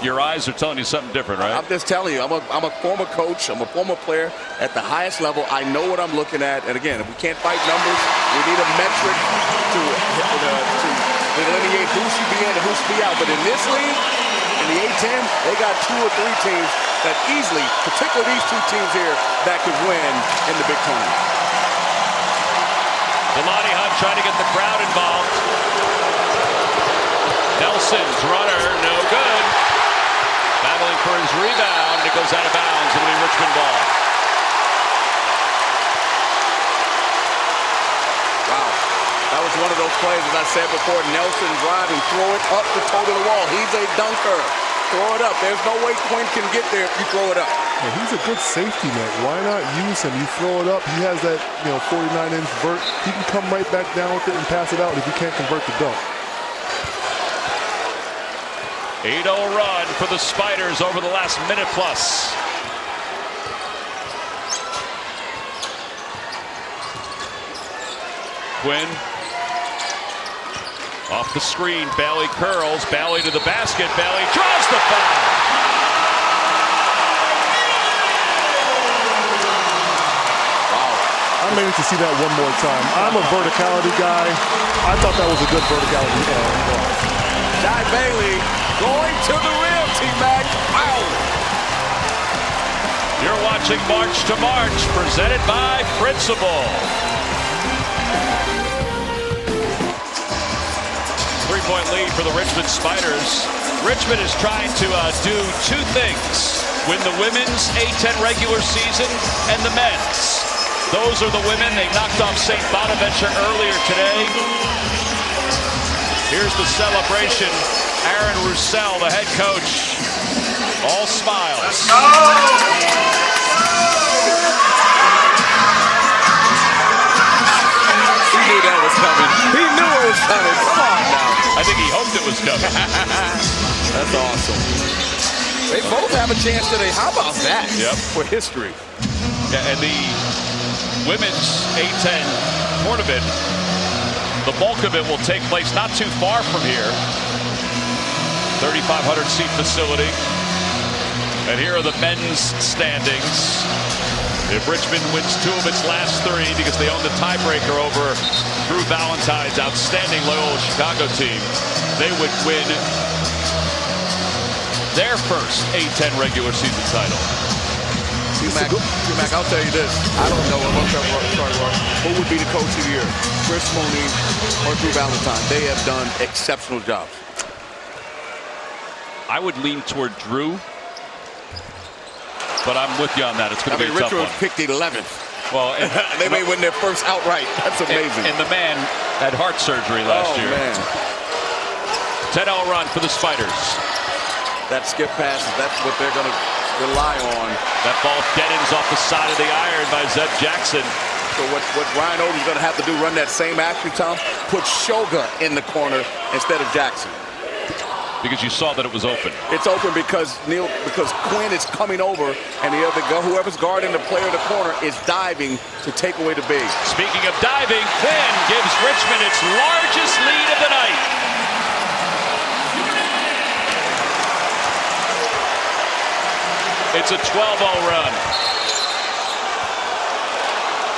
Your eyes are telling you something different, right? I'm just telling you, I'm a former coach. I'm a former player at the highest level. I know what I'm looking at. And again, if we can't fight numbers, we need a metric to delineate who should be in and who should be out. But in this league, in the A-10, they got 2 or 3 teams that easily, particularly these 2 teams here, that could win in the big tournament. Delani Hunt trying to get the crowd involved. Nelson's runner, no good. Battling for his rebound. It goes out of bounds. It'll be Richmond ball. Wow. That was one of those plays, as I said before, Nelson drive and throw it up the toe to the wall. He's a dunker. Throw it up. There's no way Quinn can get there if you throw it up. Yeah, he's a good safety net. Why not use him? You throw it up. He has that 49-inch vert. He can come right back down with it and pass it out if he can't convert the dunk. 8-0 run for the Spiders over the last minute plus. Quinn off the screen. Bailey curls. Bailey to the basket. Bailey draws the foul. I'm ready to see that one more time. I'm a verticality guy. I thought that was a good verticality. Jai Bailey going to the rim, T-Mac. Wow. You're watching March to March, presented by Principal. 3-point lead for the Richmond Spiders. Richmond is trying to do 2 things: win the women's A-10 regular season and the men's. Those are the women. They knocked off St. Bonaventure earlier today. Here's the celebration. Aaron Roussel, the head coach, all smiles. He knew that was coming. He knew it was coming. Come on now. I think he hoped it was coming. That's awesome. They both have a chance today. How about that? Yep. For history. Yeah, and the women's A-10 tournament, the bulk of it will take place not too far from here. 3,500 seat facility. And here are the men's standings. If Richmond wins 2 of its last 3, because they own the tiebreaker over Drew Valentine's outstanding Loyola Chicago team, they would win their first A-10 regular season title. T-Mac, I'll tell you this. I don't know what would be the coach of the year, Chris Mooney or Drew Valentine. They have done exceptional jobs. I would lean toward Drew, but I'm with you on that. It's going to be a tough Richmond one. picked 11th. Well, they may win their first outright. That's amazing. And the man had heart surgery last year. Man. 10-0 run for the Spiders. That skip passes, that's what they're going to rely on. That ball deadens off the side of the iron by Zeb Jackson. So what Ryan Odom's going to have to do, run that same action, Tom, put Shulga in the corner instead of Jackson. Because you saw that it was open. It's open because Quinn is coming over, and whoever's guarding the player in the corner is diving to take away the big. Speaking of diving, Quinn gives Richmond its largest lead of the night. It's a 12-0 run.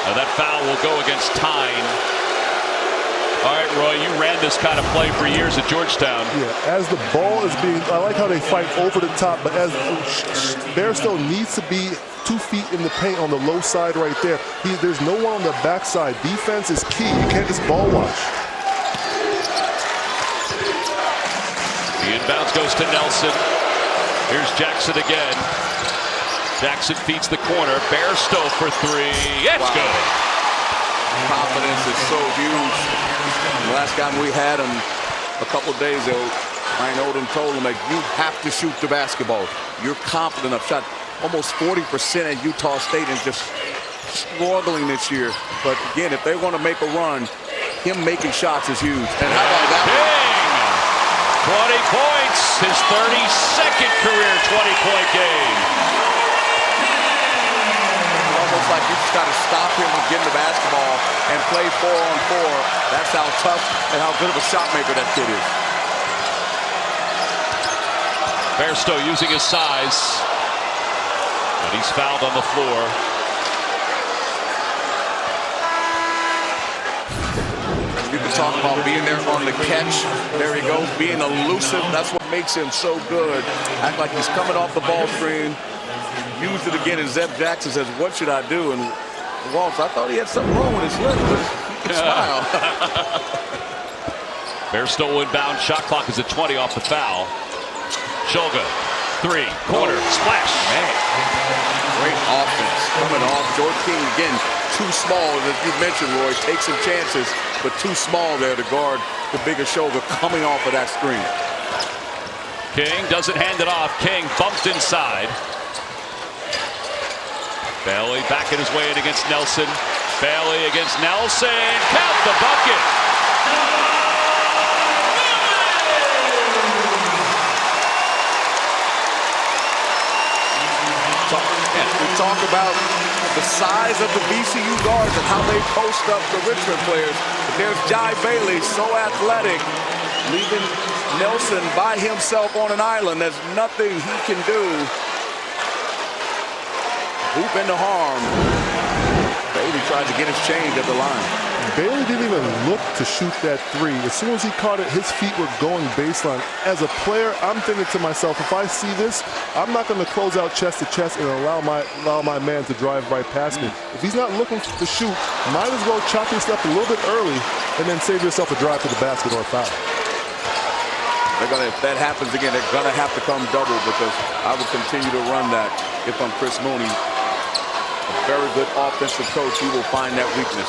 Now that foul will go against Tyne. All right, Roy, you ran this kind of play for years at Georgetown. Yeah, as the ball is being, I like how they fight over the top, but as Bairstow needs to be 2 feet in the paint on the low side right there. There's no one on the backside. Defense is key. You can't just ball watch. The inbounds goes to Nelson. Here's Jackson again. Jackson feeds the corner. Bairstow for 3. It's good. Confidence is so huge. The last time we had him a couple days ago, Ryan Odom told him that you have to shoot the basketball. You're confident of shot. Almost 40% at Utah State and just struggling this year. But again, if they want to make a run, him making shots is huge. And how about that? King, 20 points, his 32nd career 20-point game. Almost like you just got to stop him from getting the basketball and play 4-on-4. That's how tough and how good of a shot maker that kid is. Bairstow using his size. And he's fouled on the floor. You can talk about being there on the catch. There he goes, being elusive. That's what makes him so good. Act like he's coming off the ball screen. Used it again, and Zeb Jackson says, what should I do? And Walsh, I thought he had something wrong with his lip, but he can smile. Bairstow inbound. Shot clock is at 20 off the foul. Shulga, 3, corner, splash. Man, great offense coming off. George King, again, too small. As you mentioned, Roy, take some chances, but too small there to guard the bigger Shulga coming off of that screen. King doesn't hand it off. King bumped inside. Bailey backing his way in against Nelson. Bailey against Nelson. Count the bucket. We talk about the size of the VCU guards and how they post up the Richmond players. But there's Jai Bailey, so athletic, leaving Nelson by himself on an island. There's nothing he can do. Hoop into harm. Bailey tried to get his change at the line. Bailey didn't even look to shoot that 3. As soon as he caught it, his feet were going baseline. As a player, I'm thinking to myself, if I see this, I'm not going to close out chest to chest and allow my man to drive right past me. If he's not looking to shoot, might as well chop your step a little bit early and then save yourself a drive to the basket or a foul. If that happens again, they're going to have to come double, because I will continue to run that if I'm Chris Mooney. A very good offensive coach, he will find that weakness.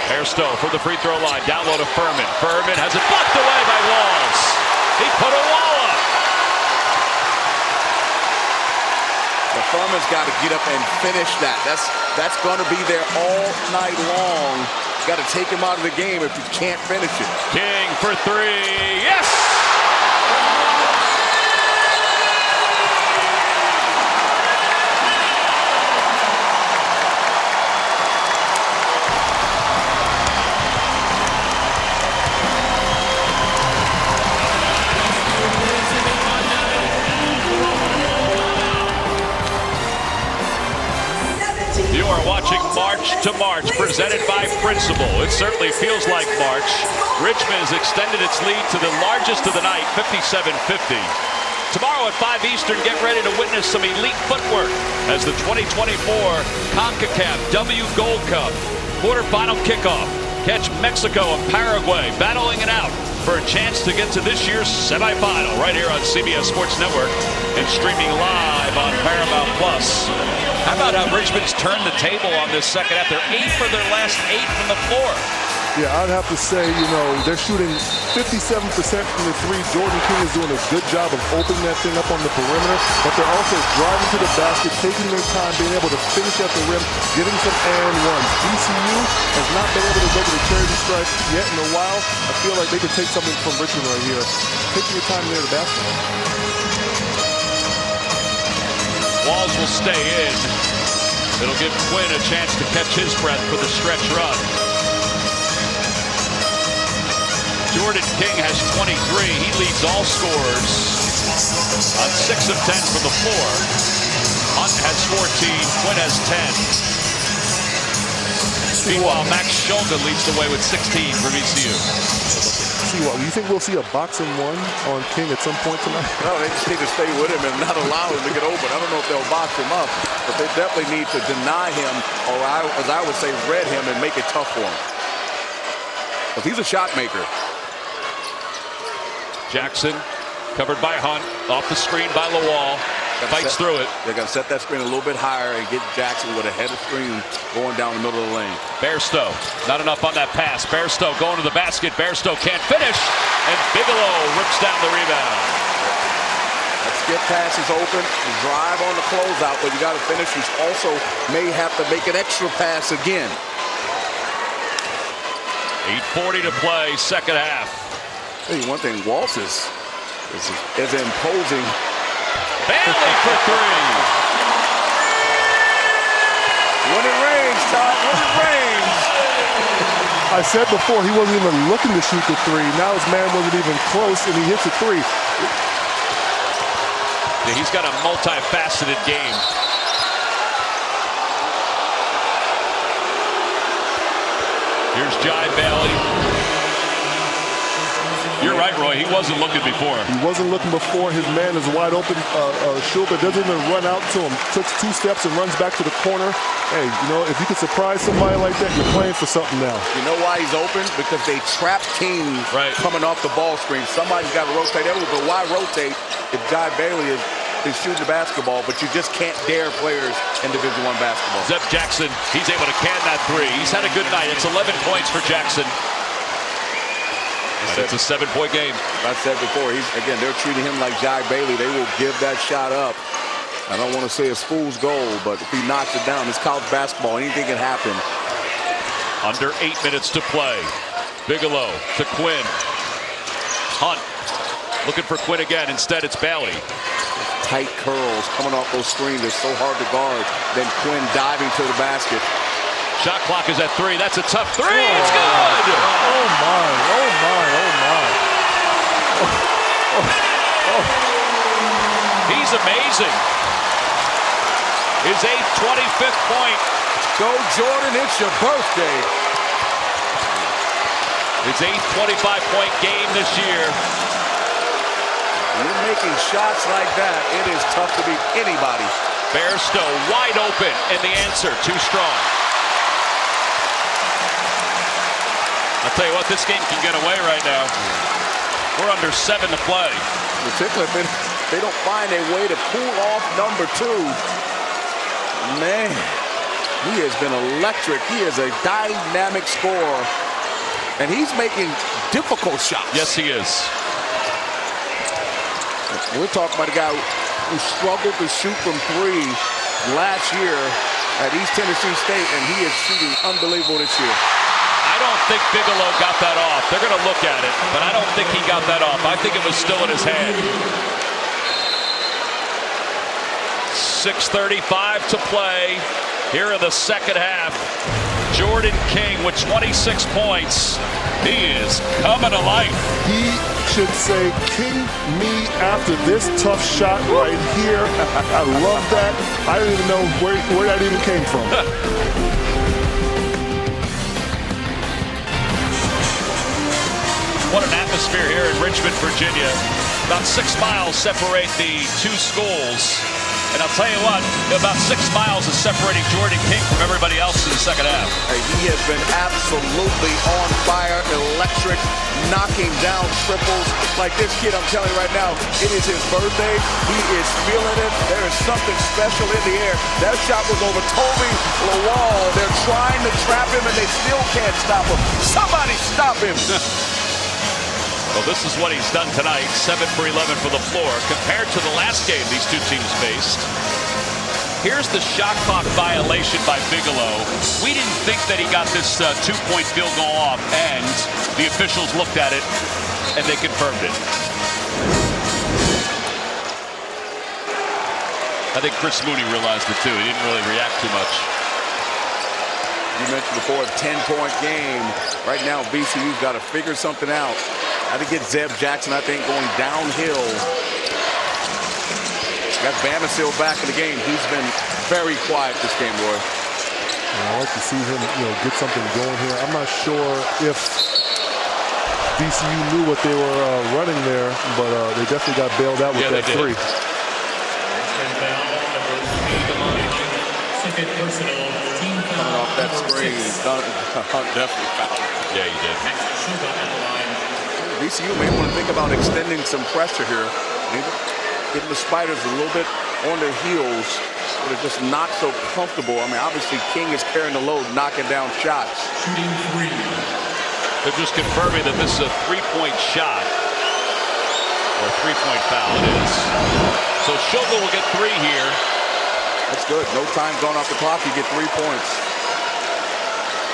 Bairstow from the free throw line. Down low to Furman. Furman has it blocked away by Walls. He put a wall up. But Furman's got to get up and finish that. That's going to be there all night long. Got to take him out of the game if he can't finish it. King for 3. Yes! You are watching March to March, presented by Principal. It certainly feels like March. Richmond has extended its lead to the largest of the night, 57-50. Tomorrow at 5 Eastern, get ready to witness some elite footwork as the 2024 CONCACAF W Gold Cup quarterfinal kickoff. Catch Mexico and Paraguay battling it out for a chance to get to this year's semifinal right here on CBS Sports Network and streaming live on Paramount Plus. How about how Richmond's turned the table on this second half? They're 8 for their last 8 from the floor. Yeah, I'd have to say, they're shooting 57% from the 3. Jordan King is doing a good job of opening that thing up on the perimeter, but they're also driving to the basket, taking their time, being able to finish at the rim, getting some and runs. VCU has not been able to go to the charity stripe yet in a while. I feel like they could take something from Richmond right here. Taking your time near the basket. Walls will stay in. It'll give Quinn a chance to catch his breath for the stretch run. Jordan King has 23. He leads all scorers on 6 of 10 from the floor. Hunt has 14. Quinn has 10. Meanwhile, Max Shulga leads the way with 16 for VCU. Do you think we'll see a boxing 1 on King at some point tonight? No, they just need to stay with him and not allow him to get open. I don't know if they'll box him up, but they definitely need to deny him, or as I would say, red him and make it tough for him. Because he's a shot maker. Jackson covered by Hunt, off the screen by Lawal, fights through it. They got to set that screen a little bit higher and get Jackson with a head of screen going down the middle of the lane. Bairstow, not enough on that pass. Bairstow going to the basket. Bairstow can't finish, and Bigelow rips down the rebound. That skip pass is open, drive on the closeout, but you got to finish. You also may have to make an extra pass again. 8:40 to play, second half. Hey, one thing, Walsh is imposing. Bailey for 3. When it rains, Todd, when it rains. I said before he wasn't even looking to shoot the 3. Now his man wasn't even close, and he hits a 3. Yeah, he's got a multifaceted game. Here's Jai Bailey. You're right, Roy. He wasn't looking before. He wasn't looking before. His man is wide open. Shulga doesn't even run out to him. Takes 2 steps and runs back to the corner. Hey, you know, if you can surprise somebody like that, you're playing for something now. You know why he's open? Because they trap teams coming off the ball screen. Somebody's got to rotate everywhere. But why rotate if Jai Bailey is shooting the basketball, but you just can't dare players in Division I basketball? Zeb Jackson, he's able to can that 3. He's had a good night. It's 11 points for Jackson. It's a 7-point game. I said before, they're treating him like Jai Bailey. They will give that shot up. I don't want to say it's fool's gold, but if he knocks it down, it's college basketball. Anything can happen. Under 8 minutes to play. Bigelow to Quinn. Hunt looking for Quinn again. Instead, it's Bailey. Tight curls coming off those screens. They're so hard to guard. Then Quinn diving to the basket. Shot clock is at 3. That's a tough 3. It's good. Oh my. He's amazing. His 8th 25th point. Go Jordan, it's your birthday. His 8th 25-point game this year. When you're making shots like that, it is tough to beat anybody. Bairstow wide open, and the answer too strong. I'll tell you what, this game can get away right now. We're under 7 to play. Particularly if they don't find a way to cool off number 2. Man, he has been electric. He is a dynamic scorer. And he's making difficult shots. Yes, he is. We're talking about a guy who struggled to shoot from 3 last year at East Tennessee State, and he is shooting unbelievable this year. I don't think Bigelow got that off. They're going to look at it, but I don't think he got that off. I think it was still in his hand. 6:35 to play here in the second half. Jordan King with 26 points. He is coming to life. He should say, "King me," after this tough shot right here. I love that. I don't even know where that even came from. What an atmosphere here in Richmond, Virginia. About 6 miles separate the 2 schools. And I'll tell you what, about 6 miles is separating Jordan King from everybody else in the second half. Hey, he has been absolutely on fire, electric, knocking down triples. Like this kid, I'm telling you right now, it is his birthday. He is feeling it. There is something special in the air. That shot was over Toby Lawal. They're trying to trap him, and they still can't stop him. Somebody stop him. Well, this is what he's done tonight. 7 for 11 for the floor. Compared to the last game these two teams faced, here's the shot clock violation by Bigelow. We didn't think that he got this 2-point field goal off, and the officials looked at it, and they confirmed it. I think Chris Mooney realized it, too. He didn't really react too much. You mentioned before, a 10-point game. Right now, VCU's got to figure something out. I think it's Zeb Jackson, I think, going downhill. Got Bamasil back in the game. He's been very quiet this game, Roy. I like to see him, get something going here. I'm not sure if VCU knew what they were running there, but they definitely got bailed out with that 3. Coming off that screen, definitely fouled. Yeah, he did. VCU may want to think about extending some pressure here. Maybe getting the Spiders a little bit on their heels, but they're just not so comfortable. I mean, obviously King is carrying the load, knocking down shots. Shooting 3. They're just confirming that this is a 3-point shot. Or a 3-point foul it is. So Shulga will get 3 here. That's good. No time gone off the clock. You get 3 points.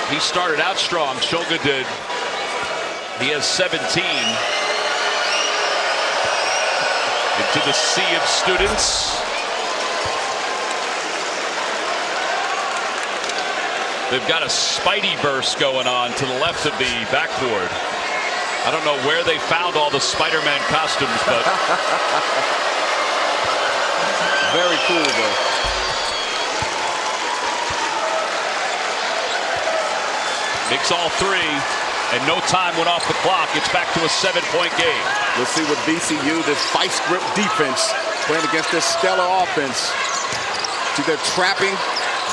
He started out strong. Shulga did. He has 17. Into the sea of students. They've got a Spidey burst going on to the left of the backboard. I don't know where they found all the Spider-Man costumes, but very cool, though. Makes all three, and no time went off the clock. It's back to a 7-point game. Let's see what VCU, this vice grip defense, playing against this stellar offense. See, they're trapping.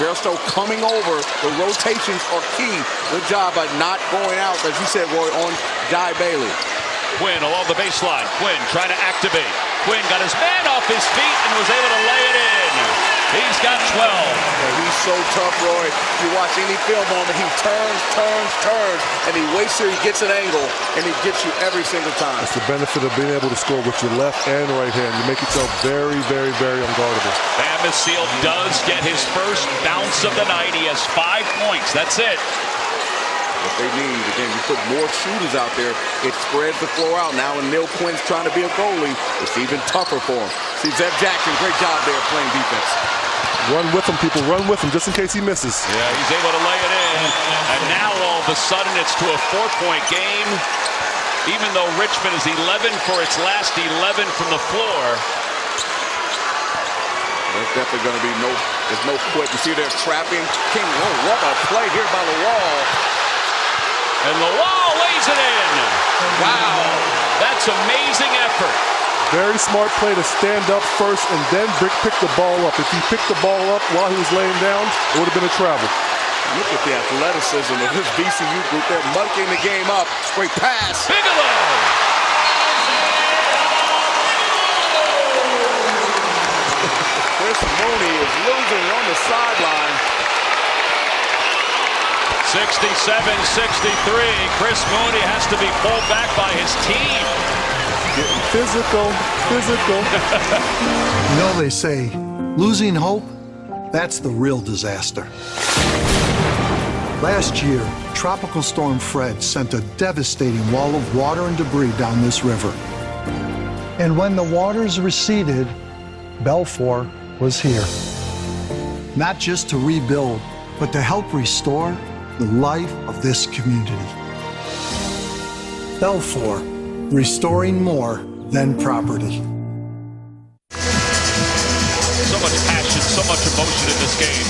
Bairstow coming over. The rotations are key. Good job by not going out, as you said, Roy, on Jai Bailey. Quinn along the baseline. Quinn trying to activate. Quinn got his man off his feet and was able to lay it in. He's got 12. Yeah, he's so tough, Roy. You watch any film on him, he turns, and he waits till he gets an angle, and he gets you every single time. That's the benefit of being able to score with your left and right hand. You make yourself very, very, very unguardable. Bamisiel does get his first bounce of the night. He has 5 points. That's it. What they need, again, you put more shooters out there, it spreads the floor out. Now when Neil Quinn's trying to be a goalie, it's even tougher for him. See, Zeb Jackson, great job there playing defense. Run with him, people. Run with him just in case he misses. Yeah, he's able to lay it in. And now all of a sudden it's to a 4-point game. Even though Richmond is 11 for its last 11 from the floor. There's definitely going to be there's no quit. You see they're trapping. King, oh, what a play here by the wall. And the wall lays it in. Wow, that's amazing effort. Very smart play to stand up first and then pick the ball up. If he picked the ball up while he was laying down, it would have been a travel. Look at the athleticism of this VCU group. They're mucking the game up. Great pass. Bigelow. Chris Mooney is losing on the sideline. 67-63. Chris Mooney has to be pulled back by his team. Getting physical. You know, they say, losing hope, that's the real disaster. Last year, Tropical Storm Fred sent a devastating wall of water and debris down this river. And when the waters receded, Belfour was here. Not just to rebuild, but to help restore the life of this community. Belfour, restoring more than property. So much passion, so much emotion in this game.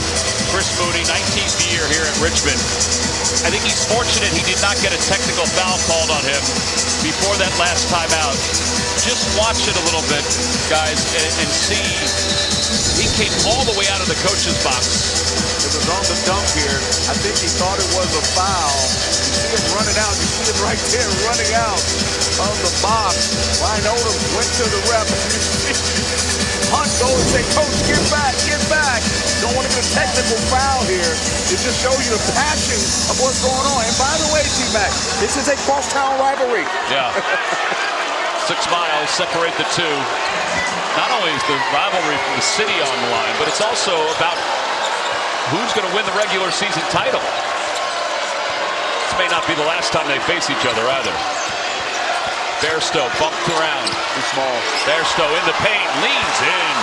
Chris Mooney, 19th year here at Richmond. I think he's fortunate he did not get a technical foul called on him before that last timeout. Just watch it a little bit, guys, and see. He came all the way out of the coach's box. It was on the dunk here. I think he thought it was a foul. You see him running out. You see him right there running out of the box. Ryan Odom went to the ref. Hunt goes and say, Coach, get back, get back. Don't want to get a technical foul here. It just shows you the passion of what's going on. And by the way, T-Mac, this is a crosstown rivalry. Yeah. 6 miles separate the two. Not only is the rivalry from the city on the line, but it's also about who's going to win the regular season title. This may not be the last time they face each other either. Bairstow bumped around. Too small. Bairstow in the paint, leans in,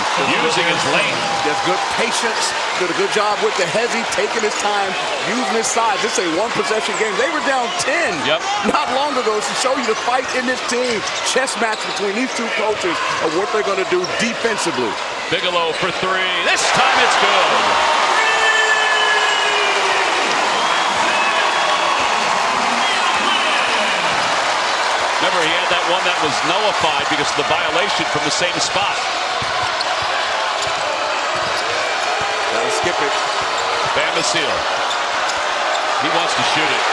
using his length. He has good patience. Did a good job with the hezzy, taking his time, using his size. This is a one-possession game. They were down 10 not long ago to show you the fight in this team. Chess match between these two coaches of what they're going to do defensively. Bigelow for 3. This time it's good. Remember, he had that one that was nullified because of the violation from the same spot. Gotta skip it. Bamisiel. He wants to shoot it.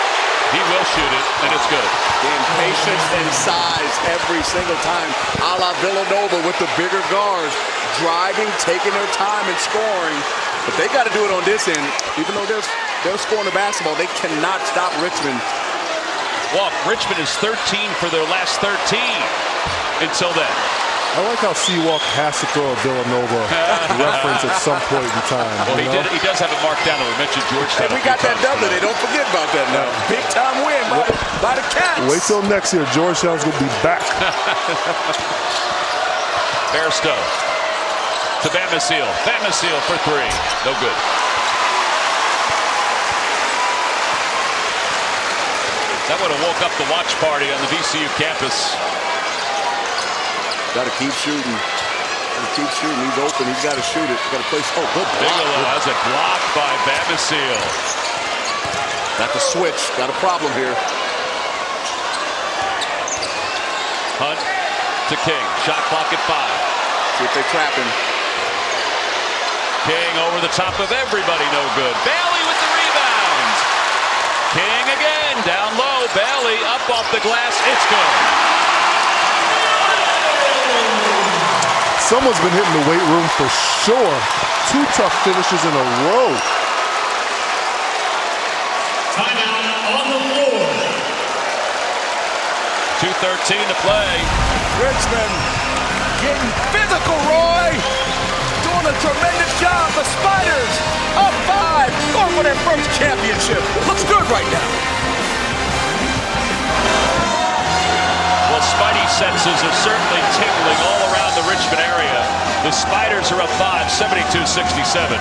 He will shoot it, and it's good. In patience and size every single time. A la Villanova with the bigger guards. Driving, taking their time and scoring. But they got to do it on this end. Even though they're scoring the basketball, they cannot stop Richmond. Walk, Richmond is 13 for their last 13 until then. I like how Seawalk has to throw a Villanova reference at some point in time. Well, he does have it marked down. We mentioned Georgetown. And we got that W. They don't forget about that now. Big time win by the Cats. Wait till next year. Georgetown's going to be back. Bairstow to Bamisiel. Bamisiel for 3. No good. That would have woke up the watch party on the VCU campus. Got to keep shooting. He's open. He's got to shoot it. Got to place. Oh, good block. Bigelow has it blocked by Bamisiel. Got the switch. Got a problem here. Hunt to King. Shot clock at 5. See if they trap him. King over the top of everybody. No good. Bailey with the rebound. King again. Down low. Bailey up off the glass. It's good. Someone's been hitting the weight room for sure. 2 tough finishes in a row. Timeout on the floor. 2:13 to play. Richmond getting physical, Roy. Doing a tremendous job. The Spiders up 5. Going for their first championship. Looks good right now. Well, Spidey senses are certainly tingling all around the Richmond area. The Spiders are up 5, 72-67.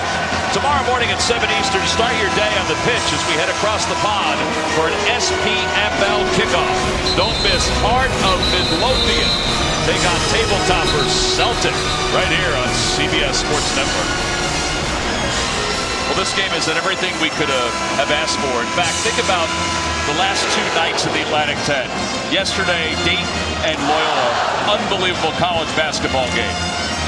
Tomorrow morning at 7 Eastern, start your day on the pitch as we head across the pond for an SPFL kickoff. Don't miss Heart of Midlothian. Take on tabletoppers Celtic right here on CBS Sports Network. Well, this game is everything we could have asked for. In fact, think about the last 2 nights of the Atlantic 10. Yesterday, Dayton and Loyola, unbelievable college basketball game.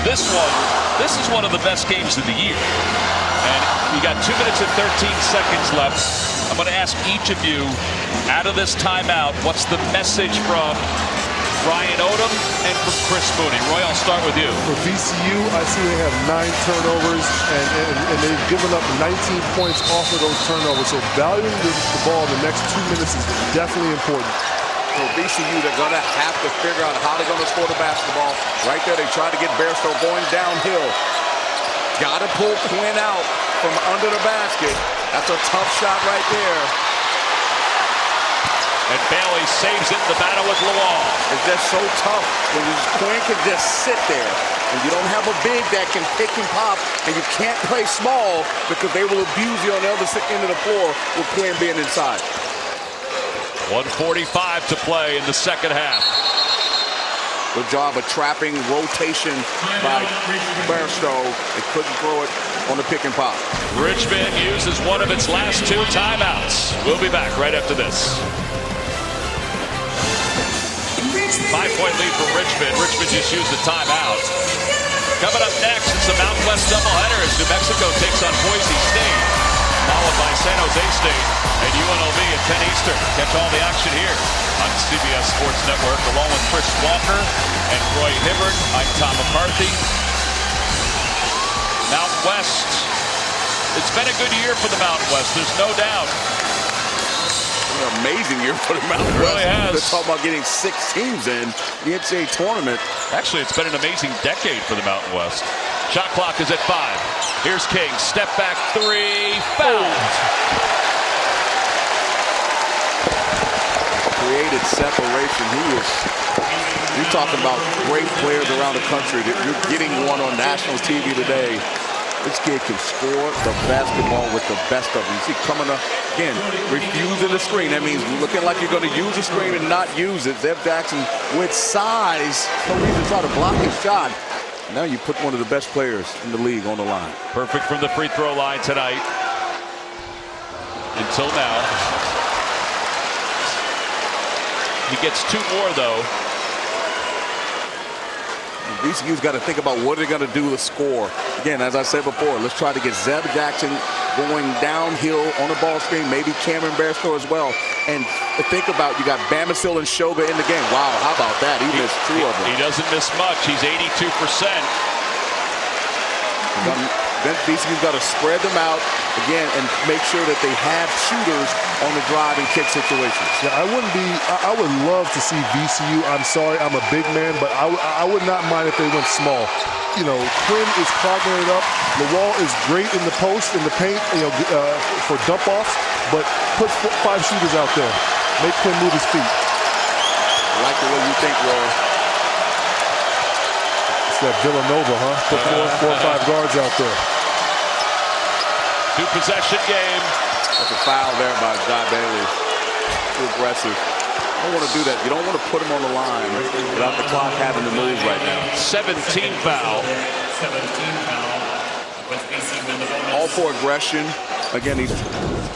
This is one of the best games of the year. And you got 2 minutes and 13 seconds left. I'm going to ask each of you, out of this timeout, what's the message from Ryan Odom and from Chris Mooney? Roy, I'll start with you. For VCU, I see they have 9 turnovers, and they've given up 19 points off of those turnovers. So valuing the ball in the next 2 minutes is definitely important. For VCU, they're going to have to figure out how they're going to score the basketball. Right there, they try to get Bairstow going downhill. Got to pull Quinn out from under the basket. That's a tough shot right there. And Bailey saves it in the battle with Lawal. It's just so tough when Quinn can just sit there. And you don't have a big that can pick and pop, and you can't play small because they will abuse you on the other end of the floor with Quinn being inside. 1:45 to play in the second half. Good job of trapping rotation by Bairstow. They couldn't throw it on the pick and pop. Richmond uses one of its last 2 timeouts. We'll be back right after this. 5-point lead for Richmond. Richmond just used a timeout. Coming up next, it's a Mountain West doubleheader as New Mexico takes on Boise State, followed by San Jose State and UNLV at 10 Eastern. Catch all the action here on CBS Sports Network, along with Chris Walker and Roy Hibbert. I'm Tom McCarthy. Mountain West. It's been a good year for the Mountain West, there's no doubt. An amazing year for the Mountain West. It really has. They're talking about getting 6 teams in the NCAA tournament. Actually, it's been an amazing decade for the Mountain West. Shot clock is at 5. Here's King. Step back 3. Fouled. Created separation. You're talking about great players around the country. You're getting one on national TV today. This kid can score the basketball with the best of them. You see coming up, again, refusing the screen. That means looking like you're going to use the screen and not use it. Zev Jackson with size. No reason to try to block his shot. Now you put one of the best players in the league on the line. Perfect from the free throw line tonight. Until now. He gets 2 more, though. VCU's got to think about what they're going to do to score. Again, as I said before, let's try to get Zev Jackson going downhill on the ball screen, maybe Cameron Bairstow as well. And think about, you got Bamisill and Shulga in the game. Wow, how about that? He missed 2 of them. He doesn't miss much. He's 82%. Then VCU's got to spread them out again and make sure that they have shooters on the drive and kick situations. Yeah, I would love to see VCU. I'm sorry, I'm a big man, but I would not mind if they went small. You know, Quinn is clogging it up. Lawal is great in the post, in the paint, for dump-offs, but put 5 shooters out there. Make Quinn move his feet. I like the way you think, Roy. It's that Villanova, huh? Put 4 or 5 guards out there. 2-possession game. That's a foul there by John Bailey. Too aggressive. You don't want to do that. You don't want to put him on the line without the clock having to move right now. 17 foul. 17 foul. All for aggression. Again, he's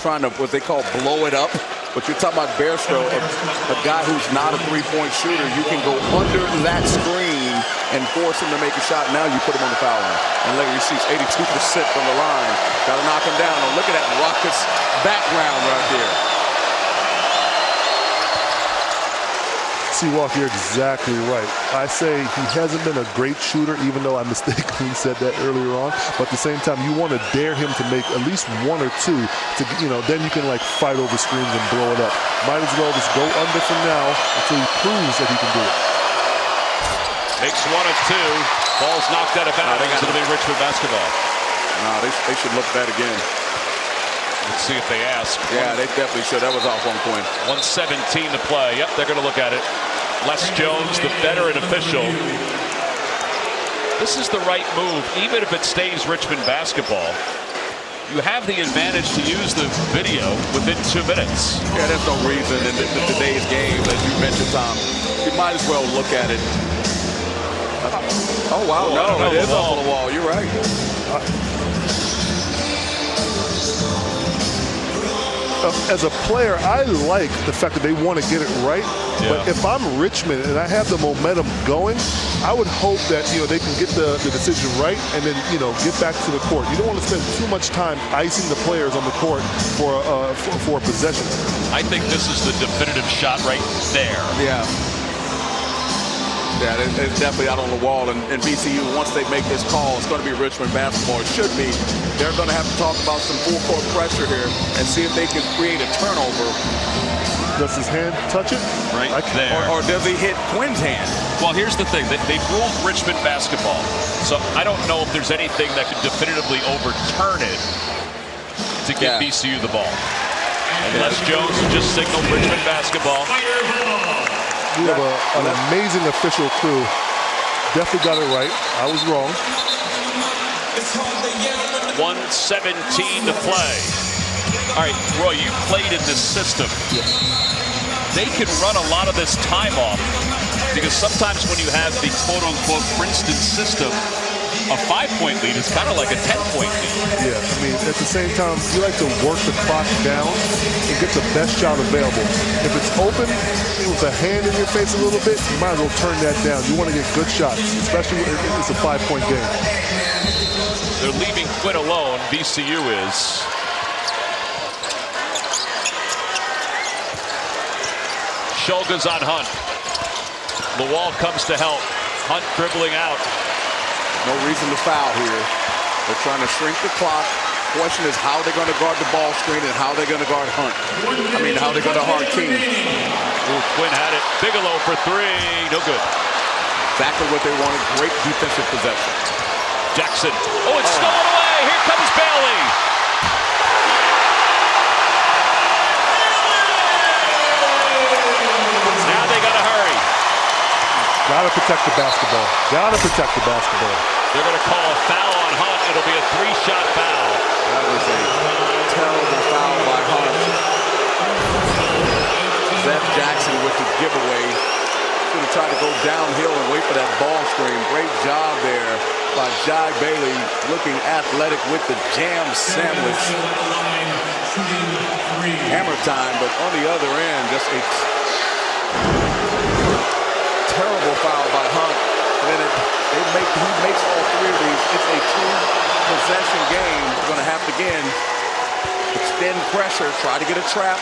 trying to, what they call, blow it up. But you're talking about Bairstow, a guy who's not a three-point shooter. You can go under that screen and force him to make a shot. Now you put him on the foul line. And later he shoots 82% from the line. Got to knock him down. Oh, look at that Rockets background right there. Walker, you're exactly right. I say he hasn't been a great shooter, even though I mistakenly said that earlier on. But at the same time, you want to dare him to make at least one or two to, then you can like fight over screens and blow it up. Might as well just go under for now until he proves that he can do it. Makes one of two. Ball's knocked out of bounds. It'll be Richmond basketball. No, they should look at that again. Let's see if they ask. Yeah, they definitely should. That was off 1 point. 1:17 to play. Yep, they're going to look at it. Les Jones, the veteran official. This is the right move, even if it stays Richmond basketball. You have the advantage to use the video within 2 minutes. Yeah, there's no reason in today's game, as you mentioned, Tom. You might as well look at it. Oh, wow. No, it is off the wall. You're right. As a player, I like the fact that they want to get it right. Yeah. But if I'm Richmond and I have the momentum going, I would hope that they can get the decision right and then get back to the court. You don't want to spend too much time icing the players on the court for possession. I think this is the definitive shot right there. Yeah. Yeah, it's definitely out on the wall. And VCU, once they make this call, it's going to be Richmond basketball. It should be. They're going to have to talk about some full court pressure here and see if they can create a turnover. Does his hand touch it? Right there. Or does he hit Quinn's hand? Well, here's the thing. They ruled Richmond basketball. So I don't know if there's anything that could definitively overturn it to give VCU the ball. And Les Jones just signaled Richmond basketball. We have an amazing official crew. Definitely got it right. I was wrong. 1:17 to play. All right, Roy, you played in this system. Yes. They can run a lot of this time off because sometimes when you have the quote-unquote Princeton system, a 5-point lead is kind of like a 10-point lead. Yeah, I mean, at the same time, you like to work the clock down and get the best shot available. If it's open with a hand in your face a little bit, you might as well turn that down. You want to get good shots, especially when it's a 5-point game. They're leaving Quinn alone. VCU is. Shulga's on Hunt. Lawal comes to help. Hunt dribbling out. No reason to foul here. They're trying to shrink the clock. Question is how they're going to guard the ball screen and how they're going to guard Hunt. I mean, how they're going to guard King. Ooh, Quinn had it. Bigelow for 3. No good. Exactly what they wanted. Great defensive possession. Jackson. Oh, it's stolen away. Here comes Bailey. Now they got to hurry. Got to protect the basketball. Got to protect the basketball. They're going to call a foul on Hunt. It'll be a 3-shot foul. That was a terrible foul by Hunt. Zach Jackson with the giveaway. Should have tried to go downhill and wait for that ball screen. Great job there by Jai Bailey, looking athletic with the jam sandwich. Hammer time, but on the other end, just a terrible foul by Hunt. And then he makes all 3 of these. It's a 2-possession game. We're going to have to, again, extend pressure, try to get a trap,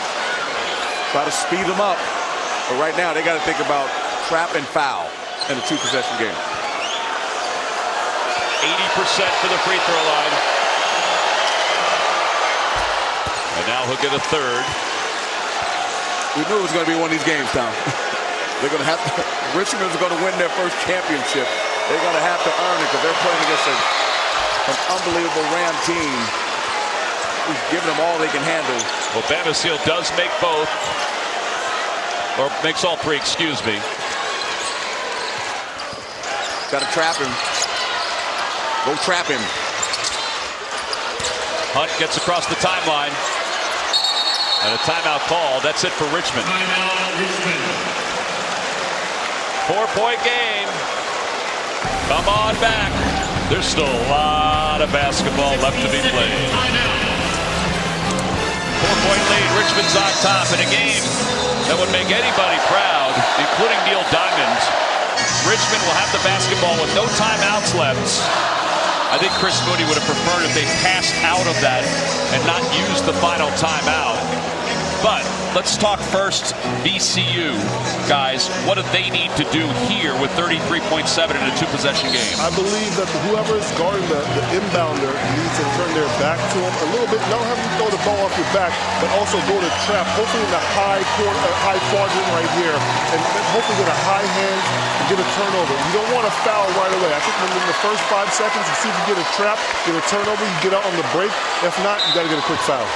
try to speed them up. But right now, they got to think about trap and foul in a 2-possession game. 80% for the free throw line. And now he'll get a 3rd. We knew it was going to be one of these games, Tom. They're going to have to, Richmond is going to win their first championship. They're going to have to earn it because they're playing against an unbelievable Ram team who's giving them all they can handle. Well, Bamasiel does make both, or makes all 3, excuse me. Got to trap him. Go trap him. Hunt gets across the timeline. And a timeout call. That's it for Richmond. Timeout, Richmond. 4-point game. Come on back. There's still a lot of basketball left to be played. 4-point lead. Richmond's on top in a game that would make anybody proud, including Neil Diamond. Richmond will have the basketball with no timeouts left. I think Chris Mooney would have preferred if they passed out of that and not used the final timeout. But let's talk first VCU, guys. What do they need to do here with 33.7 in a 2-possession game? I believe that whoever is guarding the inbounder needs to turn their back to him a little bit. Not have him throw the ball off your back, but also go to trap, hopefully in the high quadrant right here, and hopefully get a high hand and get a turnover. You don't want to foul right away. I think when in the first 5 seconds, you see if you get a trap, get a turnover, you get out on the break. If not, you got to get a quick foul.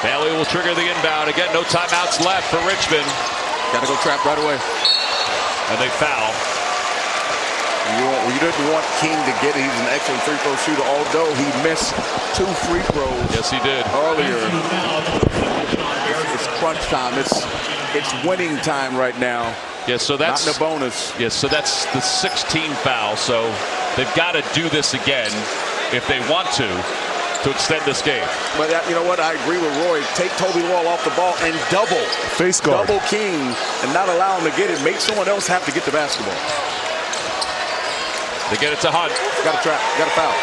Bailey will trigger the inbound. Again, no timeouts left for Richmond. Got to go trap right away. And they foul. You didn't want King to get it. He's an excellent free-throw shooter, although he missed 2 free throws. Yes, he did. Earlier. It's crunch time. It's winning time right now. Yes, so that's not in a bonus. Yes, so that's the 16th foul. So they've got to do this again if they want to extend this game. But you know what? I agree with Roy. Take Toby Wall off the ball and double. Face guard. Double King and not allow him to get it. Make someone else have to get the basketball. They get it to Hunt. Got a trap. Got a foul.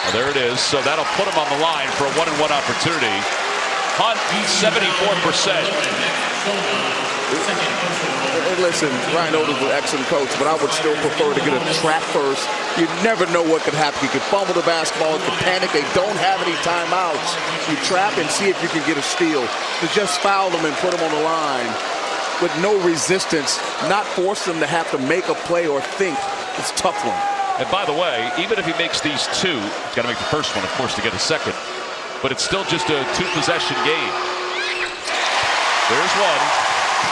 Well, there it is. So that'll put him on the line for a 1-and-1 opportunity. Hunt, 74%. And listen, Ryan Oldham's an excellent coach, but I would still prefer to get a trap first. You never know what could happen. You could fumble the basketball, you could panic. They don't have any timeouts. You trap and see if you can get a steal. To just foul them and put them on the line with no resistance, not force them to have to make a play or think. It's a tough one. And by the way, even if he makes these 2, he's got to make the first one, of course, to get a second. But it's still just a 2-possession game. There's one.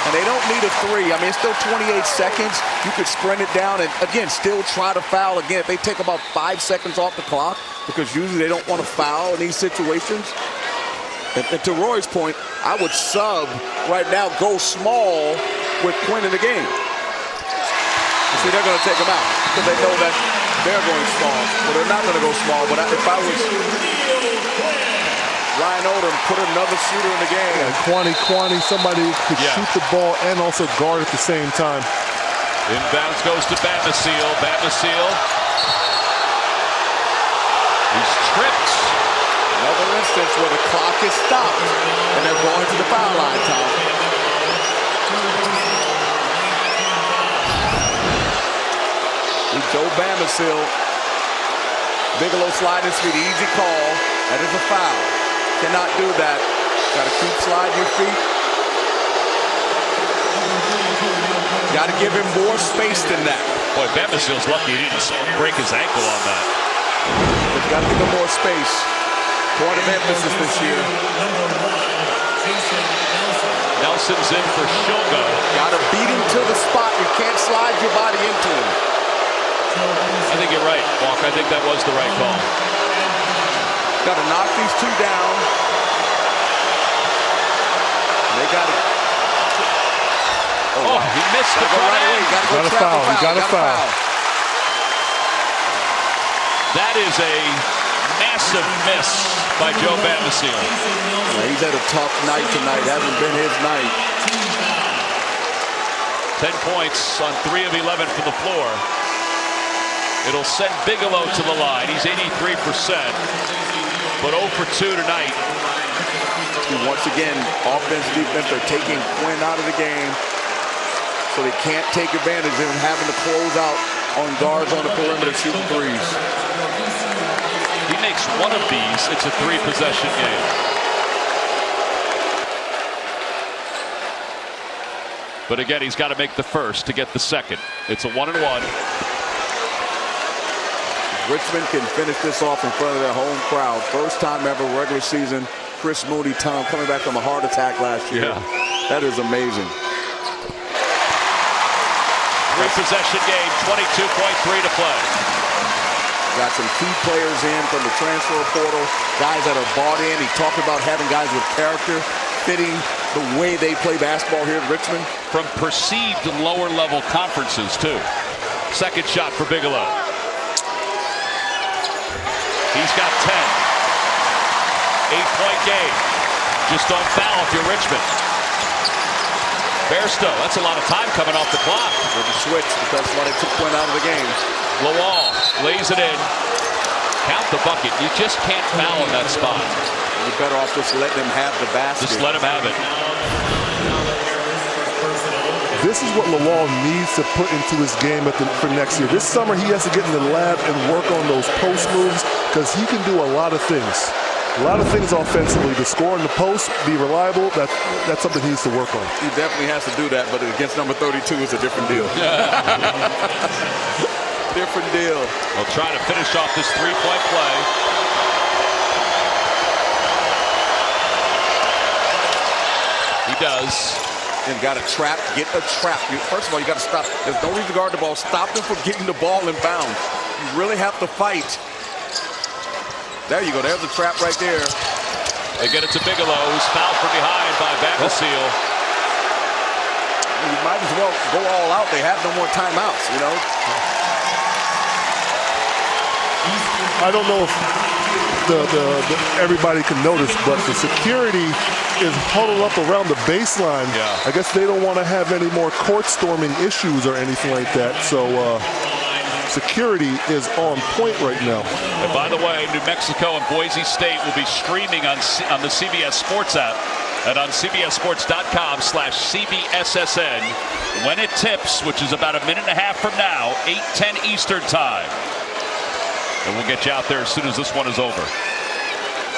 And they don't need a 3. I mean, it's still 28 seconds. You could sprint it down and, again, still try to foul again. If they take about 5 seconds off the clock, because usually they don't want to foul in these situations. And to Roy's point, I would sub right now, go small with Quinn in the game. You see, they're going to take him out because they know that they're going small. Well, they're not going to go small, but if I was Ryan Oldham, put another shooter in the game. Yeah, Kwani, somebody could shoot the ball and also guard at the same time. Inbounds goes to Bamasiel. Bamasiel. He's tripped. Another instance where the clock is stopped and they're going to the foul line, Tom. Joe Bamasiel. Bigelow sliding speed, easy call. That is a foul. Cannot do that. Got to keep sliding your feet. Got to give him more space than that. Boy, Bamasiel's lucky he didn't break his ankle on that. But got to give him more space. Point of emphasis this year. Nelson's in for Shulga. Got to beat him to the spot. You can't slide your body into him. I think you're right, Walk. I think that was the right call. Got to knock these 2 down. They got to. Oh, he missed the front end. Got to foul. You got to foul. That is a massive miss by Joe Bamasiel. Yeah, he's had a tough night tonight. Hasn't been his night. 10 points on 3 of 11 from the floor. It'll send Bigelow to the line. He's 83%, but 0 for 2 tonight. Once again, offense, defense, they're taking Quinn out of the game, so they can't take advantage of him having to close out on guards on the perimeter shooting threes. He makes one of these, it's a 3-possession game. But again, he's got to make the first to get the second. It's a 1-and-1. Richmond can finish this off in front of their home crowd. First time ever regular season. Chris Mooney, Tom, coming back from a heart attack last year. Yeah. That is amazing. 3-possession game, 22.3 to play. Got some key players in from the transfer portal, guys that are bought in. He talked about having guys with character, fitting the way they play basketball here in Richmond. From perceived lower-level conferences, too. Second shot for Bigelow. He's got 10. 8-point game. Just don't foul if you're Richmond. Bairstow, that's a lot of time coming off the clock. With the switch, that's why they took one out of the game. Lawal lays it in. Count the bucket. You just can't foul in that spot. You're better off just letting him have the basket. Just let him have it. This is what Lawal needs to put into his game for next year. This summer, he has to get in the lab and work on those post moves because he can do a lot of things. A lot of things offensively. To score in the post, be reliable, that's something he needs to work on. He definitely has to do that, but against number 32 is a different deal. Different deal. We'll try to finish off this three-point play. He does. And got a trap, get a trap. First of all, you got to stop. There's no reason to guard the ball. Stop them from getting the ball in bounds. You really have to fight. There you go. There's the trap right there. They get it to Bigelow, who's fouled from behind by Bamasiel. You might as well go all out. They have no more timeouts, you know. I don't know if everybody can notice, but the security is huddled up around the baseline. Yeah. I guess they don't want to have any more court storming issues or anything like that. So security is on point right now. And by the way, New Mexico and Boise State will be streaming on the CBS Sports app and on CBSSports.com/CBSSN when it tips, which is about a minute and a half from now, 8:10 Eastern time. And we'll get you out there as soon as this one is over.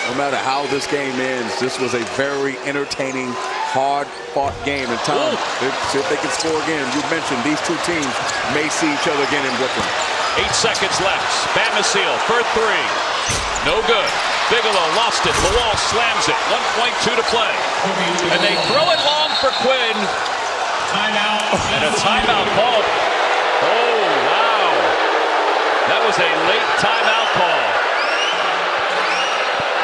No matter how this game ends, this was a very entertaining, hard-fought game. And Tom, see if they can score again. You mentioned these two teams may see each other again in Brooklyn. 8 seconds left. Bamasiel for three. No good. Bigelow lost it. Lawal slams it. 1.2 to play. And they throw it long for Quinn. Timeout. And a timeout called. Oh, wow. That was a late timeout call.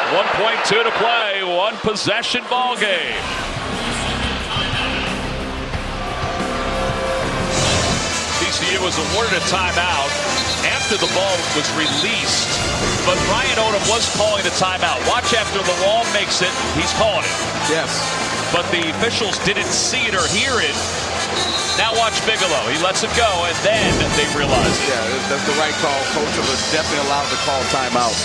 1.2 to play. One possession ball game. VCU was awarded a timeout after the ball was released, but Ryan Odom was calling the timeout. Watch after Lawal makes it, he's calling it. Yes. But the officials didn't see it or hear it. Now watch Bigelow. He lets it go, and then they realize it. Yeah, that's the right call. Coach was definitely allowed to call timeout.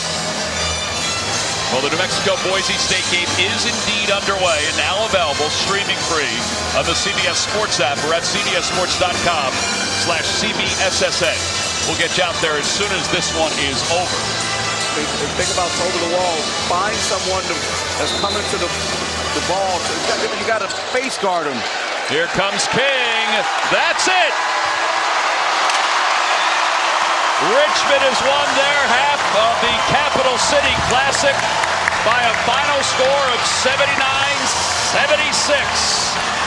Well, the New Mexico-Boise State game is indeed underway and now available streaming free on the CBS Sports app or at CBSSports.com/CBSSN. We'll get you out there as soon as this one is over. Think about over the wall. Find someone that's coming to the ball. You got to face guard him. Here comes King. That's it. Richmond has won their half of the Capital City Classic by a final score of 79-76.